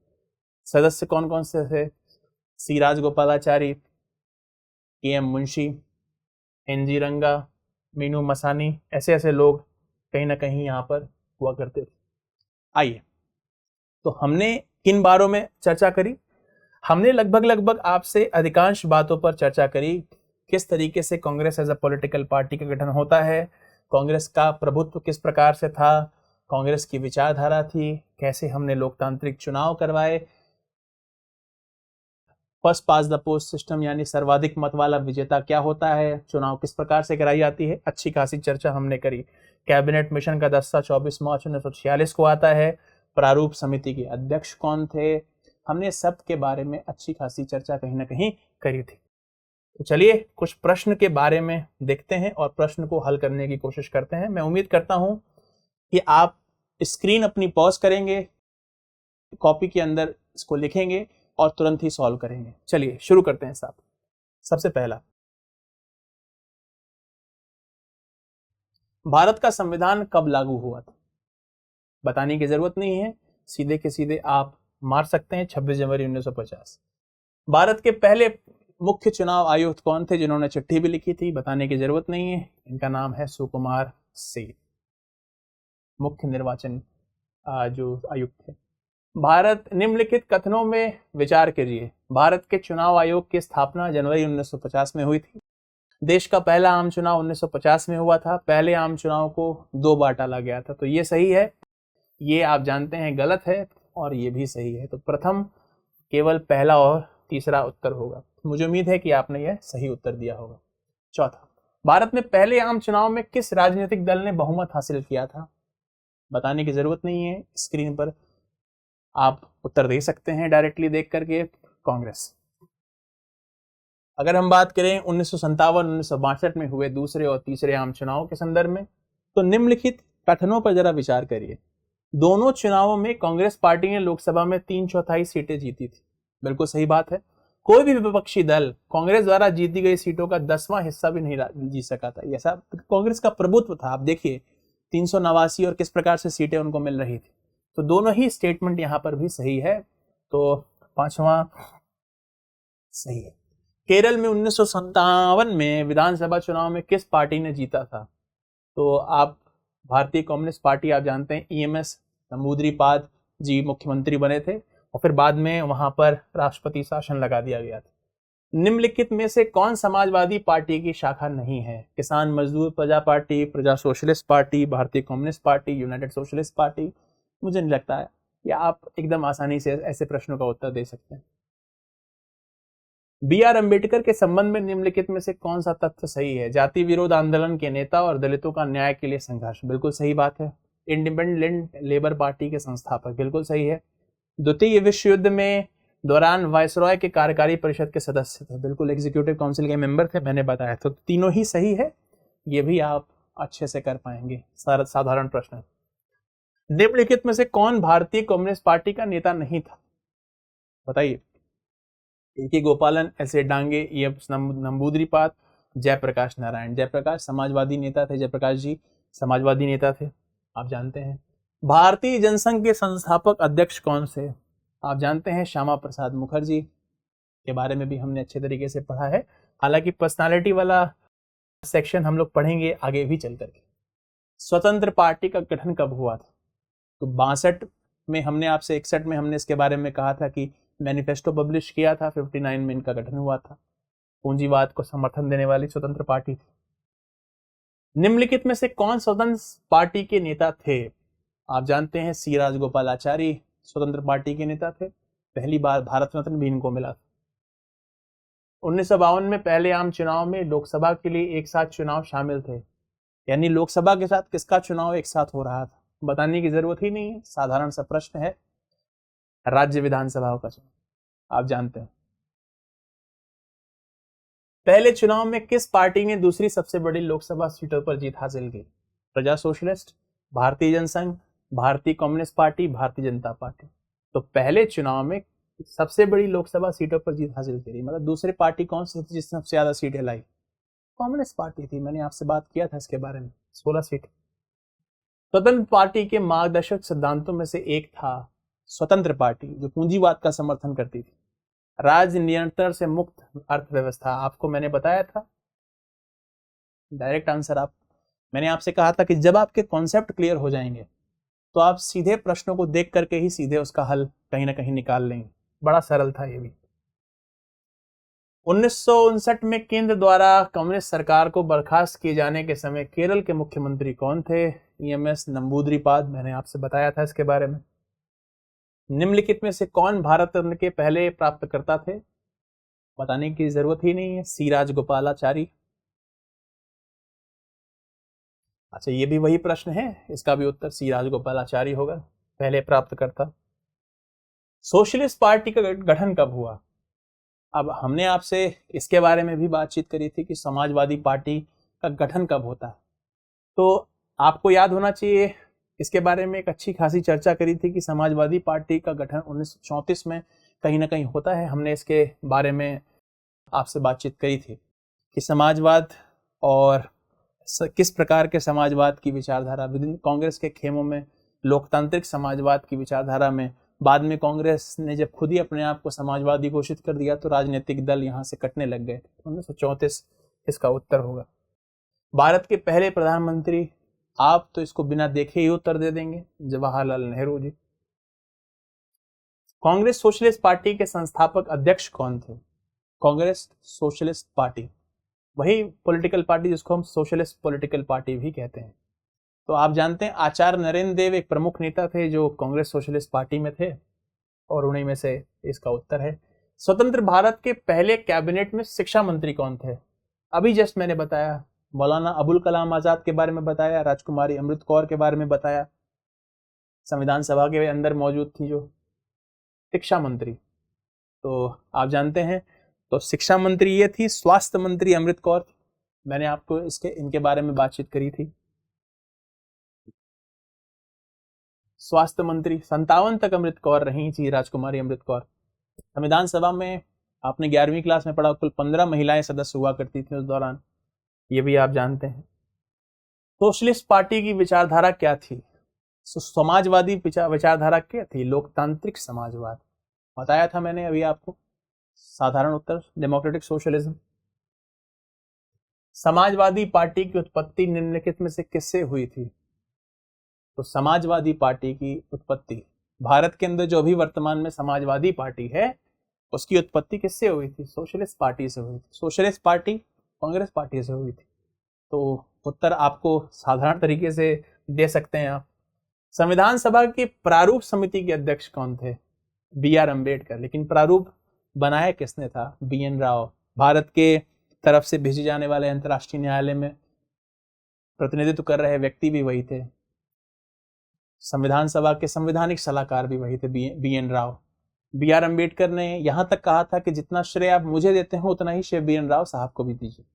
सदस्य कौन कौन से थे? सी राजगोपालाचारी, के.एम. मुंशी, एन.जी. रंगा, मीनू मसानी, ऐसे ऐसे लोग कहीं ना कहीं यहाँ पर हुआ करते थे। आइए, तो हमने किन बारों में चर्चा करी? हमने लगभग आपसे अधिकांश बातों पर चर्चा करी। किस तरीके से Congress as a political party का गठन होता है, कांग्रेस का प्रभुत्व किस प्रकार से था, कांग्रेस की विचारधारा थी, कैसे हमने लोकतांत्रिक चुनाव करवाए, first pass the post system यानी सर्वाधिक मत वाला विजेता क्या होता है, चुनाव किस प्रकार से कराई जाती है, अच्छी खासी चर्चा हमने करी। कैबिनेट मिशन का दस्ता 24 मार्च 1946 को आता है। प्रारूप समिति के अध्यक्ष कौन थे, हमने सब के बारे में अच्छी खासी चर्चा कहीं ना कहीं करी थी। तो चलिए कुछ प्रश्न के बारे में देखते हैं और प्रश्न को हल करने की कोशिश करते हैं। मैं उम्मीद करता हूं कि आप स्क्रीन अपनी पॉज करेंगे, कॉपी के अंदर इसको लिखेंगे और तुरंत ही सॉल्व करेंगे। चलिए शुरू करते हैं साहब। सबसे पहला, भारत का संविधान कब लागू हुआ था? बताने की जरूरत नहीं है, सीधे के सीधे आप मार सकते हैं 26 जनवरी 1950। भारत के पहले मुख्य चुनाव आयुक्त कौन थे जिन्होंने चिट्ठी भी लिखी थी? बताने की जरूरत नहीं है, इनका नाम है सुकुमार सेन, मुख्य निर्वाचन जो आयुक्त थे। भारत निम्नलिखित कथनों में विचार कीजिए। भारत के चुनाव आयोग की स्थापना जनवरी 1950 में हुई थी। देश का पहला आम चुनाव 1950 में हुआ था। पहले आम चुनाव को 2 बार टाला गया था। तो ये सही है, ये आप जानते हैं गलत है, और ये भी सही है। तो प्रथम केवल पहला और तीसरा उत्तर होगा। मुझे उम्मीद है कि आपने यह सही उत्तर दिया होगा। चौथा, भारत में पहले आम चुनाव में किस राजनीतिक दल ने बहुमत हासिल किया था? बताने की जरूरत नहीं है, स्क्रीन पर आप उत्तर दे सकते हैं डायरेक्टली देख करके। कांग्रेस। अगर हम बात करें 1957-1962 में हुए दूसरे और तीसरे आम चुनाव के संदर्भ में, तो निम्नलिखित कथनों पर जरा विचार करिए। दोनों चुनावों में कांग्रेस पार्टी ने लोकसभा में 3/4 सीटें जीती थी। बिल्कुल सही बात है। कोई भी विपक्षी दल कांग्रेस द्वारा जीती गई सीटों का 10वां हिस्सा भी नहीं जीत सका था। ऐसा कांग्रेस का प्रभुत्व था। आप देखिए 389 और किस प्रकार से सीटें उनको मिल रही थी। तो दोनों ही स्टेटमेंट यहां पर भी सही है। तो 5वां सही है। केरल में 1957 में विधानसभा चुनाव में किस पार्टी ने जीता था? तो आप भारतीय कम्युनिस्ट पार्टी, आप जानते हैं ईएमएस नंबूदरीपाद जी मुख्यमंत्री बने थे, और फिर बाद में वहां पर राष्ट्रपति शासन लगा दिया गया था। निम्नलिखित में से कौन समाजवादी पार्टी की शाखा नहीं है? किसान मजदूर प्रजा पार्टी, प्रजा सोशलिस्ट पार्टी, भारतीय communist party, United socialist party? मुझे नहीं लगता है कि आप एकदम आसानी से ऐसे प्रश्नों का उत्तर दे सकते हैं। बी आर अम्बेडकर के संबंध में निम्नलिखित में से कौन सा तथ्य सही है? जाति विरोध आंदोलन के नेता और दलितों का न्याय के लिए संघर्ष। बिल्कुल सही बात है। इंडिपेंडेंट लेबर पार्टी के संस्थापक। बिल्कुल सही है। द्वितीय विश्व युद्ध में दौरान वायसरॉय के कार्यकारी परिषद के सदस्य थे। बिल्कुल एग्जीक्यूटिव काउंसिल के मेंबर थे, मैंने बताया। तो तीनों ही सही है, ये भी आप अच्छे से कर पाएंगे। साधारण प्रश्न। निम्नलिखित में से कौन भारतीय कम्युनिस्ट पार्टी का नेता नहीं था? बताइए। K Gopalan, S A Dange, S Namboodiripad, Jayaprakash Narayan. Jayaprakash समाजवादी नेता थे। जयप्रकाश जी समाजवादी नेता थे, आप जानते हैं। भारतीय जनसंघ के संस्थापक अध्यक्ष कौन से? आप जानते हैं श्यामा प्रसाद मुखर्जी के बारे में भी हमने अच्छे तरीके से पढ़ा है। हालांकि पर्सनालिटी वाला सेक्शन हम लोग पढ़ेंगे आगे भी चल करके। स्वतंत्र पार्टी का गठन कब हुआ था? तो 62 में हमने आपसे 61 में हमने इसके बारे में कहा था कि मैनिफेस्टो पब्लिश किया था। 59 में इनका गठन हुआ था। पूंजीवाद को समर्थन देने वाली स्वतंत्र पार्टी थी। निम्नलिखित में से कौन स्वतंत्र पार्टी के नेता थे? आप जानते हैं सी राजगोपालाचारी स्वतंत्र पार्टी के नेता थे। पहली बार भारत रत्न भी इनको मिला था। 1952 में पहले आम चुनाव में लोकसभा के लिए एक साथ चुनाव शामिल थे। यानी लोकसभा के साथ किसका चुनाव एक साथ हो रहा था? बताने की जरूरत ही नहीं है, साधारण सा प्रश्न है। राज्य विधानसभा का चुनाव आप जानते हैं। पहले चुनाव में किस पार्टी ने दूसरी सबसे बड़ी लोकसभा सीटों पर जीत हासिल की? प्रजा सोशलिस्ट, भारतीय जनसंघ, भारतीय communist party, Bharatiya Janata party. तो पहले चुनाव में सबसे बड़ी लोकसभा सीटों पर जीत हासिल करी, मतलब दूसरी पार्टी कौन सी थी जिसने सबसे ज्यादा सीटें लाई? कम्युनिस्ट पार्टी थी। मैंने आपसे बात किया था इसके बारे में। 16 सीट। स्वतंत्र पार्टी के मार्गदर्शक सिद्धांतों में से एक था स्वतंत्र पार्टी, जो पूंजीवाद का समर्थन करती थी। राज्य नियंत्रण से मुक्त अर्थव्यवस्था, आपको मैंने बताया था। डायरेक्ट आंसर मैंने आपसे कहा था कि जब आपके कॉन्सेप्ट क्लियर हो जाएंगे तो आप सीधे प्रश्नों को देख करके ही सीधे उसका हल कहीं ना कहीं निकाल लेंगे। बड़ा सरल था ये भी। 1959 में केंद्र द्वारा कम्युनिस्ट सरकार को बर्खास्त किए जाने के समय केरल के मुख्यमंत्री कौन थे? ईएमएस नंबूदरीपाद, मैंने आपसे बताया था इसके बारे में। निम्नलिखित में से कौन भारत रत्न के पहले प्राप्तकर्ता थे? बताने की जरूरत ही नहीं है, सी राजगोपालाचारी। अच्छा, ये भी वही प्रश्न है, इसका भी उत्तर सी राजगोपालाचारी होगा, पहले प्राप्तकर्ता। सोशलिस्ट पार्टी का गठन कब हुआ? अब हमने आपसे इसके बारे में भी बातचीत करी थी कि समाजवादी पार्टी का गठन कब होता है। तो आपको याद होना चाहिए, इसके बारे में एक अच्छी खासी चर्चा करी थी कि समाजवादी पार्टी का गठन 1934 में कहीं ना कहीं होता है। हमने इसके बारे में आपसे बातचीत करी थी कि समाजवाद और किस प्रकार के समाजवाद की विचारधारा विभिन्न कांग्रेस के खेमों में लोकतांत्रिक समाजवाद की विचारधारा में बाद में कांग्रेस ने जब खुद ही अपने आप को समाजवादी घोषित कर दिया तो राजनीतिक दल यहाँ से कटने लग गए। 1934 इसका उत्तर होगा। भारत के पहले प्रधानमंत्री, आप तो इसको बिना देखे ही उत्तर दे देंगे, जवाहरलाल नेहरू जी। कांग्रेस सोशलिस्ट पार्टी के संस्थापक अध्यक्ष कौन थे? कांग्रेस सोशलिस्ट पार्टी, वही पॉलिटिकल पार्टी जिसको हम सोशलिस्ट पॉलिटिकल पार्टी भी कहते हैं। तो आप जानते हैं आचार्य नरेंद्र देव एक प्रमुख नेता थे जो कांग्रेस सोशलिस्ट पार्टी में थे, और उन्हीं में से इसका उत्तर है। स्वतंत्र भारत के पहले कैबिनेट में शिक्षा मंत्री कौन थे? अभी जस्ट मैंने बताया, मौलाना अबुल कलाम आजाद के बारे में बताया, राजकुमारी अमृत कौर के बारे में बताया, संविधान सभा के अंदर मौजूद थी जो शिक्षा मंत्री। तो आप जानते हैं, तो शिक्षा मंत्री ये थी। स्वास्थ्य मंत्री अमृत कौर, मैंने आपको इनके बारे में बातचीत करी थी। स्वास्थ्य मंत्री 57 तक अमृत कौर रही थी, राजकुमारी अमृत कौर। संविधान सभा में आपने 11वीं क्लास में पढ़ा, कुल 15 महिलाएं सदस्य हुआ करती थी उस दौरान, ये भी आप जानते हैं। सोशलिस्ट पार्टी की विचारधारा क्या थी? समाजवादी विचारधारा क्या थी? लोकतांत्रिक समाजवाद, बताया था मैंने अभी आपको। साधारण उत्तर डेमोक्रेटिक सोशलिज्म। समाजवादी पार्टी की उत्पत्ति निम्नलिखित में से किससे हुई थी? तो समाजवादी पार्टी की उत्पत्ति, भारत के अंदर जो अभी वर्तमान में समाजवादी पार्टी है उसकी उत्पत्ति किससे हुई थी? सोशलिस्ट पार्टी से हुई थी। सोशलिस्ट पार्टी कांग्रेस पार्टी से हुई थी। तो उत्तर आपको साधारण तरीके से दे सकते हैं आप। संविधान सभा की प्रारूप समिति के अध्यक्ष कौन थे? B.R. अम्बेडकर। लेकिन प्रारूप बनाया किसने था? B.N. राव। भारत के तरफ से भेजे जाने वाले अंतर्राष्ट्रीय न्यायालय में प्रतिनिधित्व कर रहे व्यक्ति भी वही थे। संविधान सभा के संवैधानिक सलाहकार भी वही थे, B.N. राव। B.R. अम्बेडकर ने यहां तक कहा था कि जितना श्रेय आप मुझे देते हो उतना ही श्रेय B.N. राव साहब को भी दीजिए।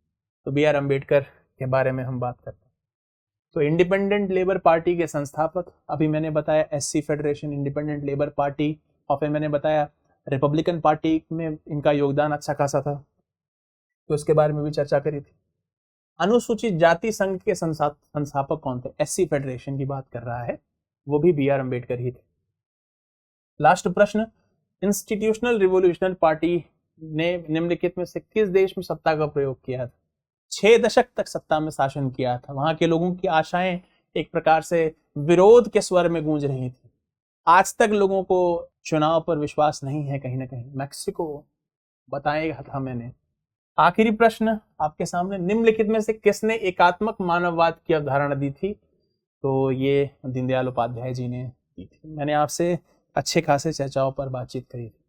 तो B.R. अम्बेडकर के बारे में हम बात करते हैं। तो इंडिपेंडेंट लेबर पार्टी के संस्थापक, अभी मैंने बताया SC federation, independent labour party, और फिर मैंने बताया रिपब्लिकन पार्टी में इनका योगदान अच्छा खासा था, तो इसके बारे में भी चर्चा करी थी। अनुसूचित जाति संघ के संस्थापक कौन थे? SC फेडरेशन की बात कर रहा है, वो भी B.R. अम्बेडकर ही थे। लास्ट प्रश्न, इंस्टीट्यूशनल रिवोल्यूशनरी पार्टी ने निम्नलिखित में से किस देश में सत्ता का प्रयोग किया था? 6 दशक तक सत्ता में शासन किया था। वहां के लोगों की आशाएं एक प्रकार से विरोध के स्वर में गूंज रही थी। आज तक लोगों को चुनाव पर विश्वास नहीं है, कहीं ना कहीं मैक्सिको बताएगा था मैंने। आखिरी प्रश्न आपके सामने, निम्नलिखित में से किसने एकात्मक मानववाद की अवधारणा दी थी? तो ये दीनदयाल उपाध्याय जी ने दी थी। मैंने आपसे अच्छे खासे चर्चाओं पर बातचीत करी थी।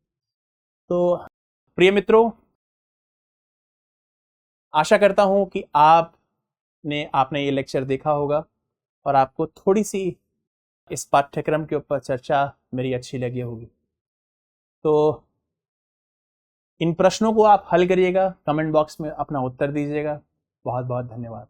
तो प्रिय मित्रों, आशा करता हूं कि आपने ये लेक्चर देखा होगा और आपको थोड़ी सी इस पाठ्यक्रम के ऊपर चर्चा मेरी अच्छी लगी होगी। तो इन प्रश्नों को आप हल करिएगा, कमेंट बॉक्स में अपना उत्तर दीजिएगा। बहुत बहुत धन्यवाद।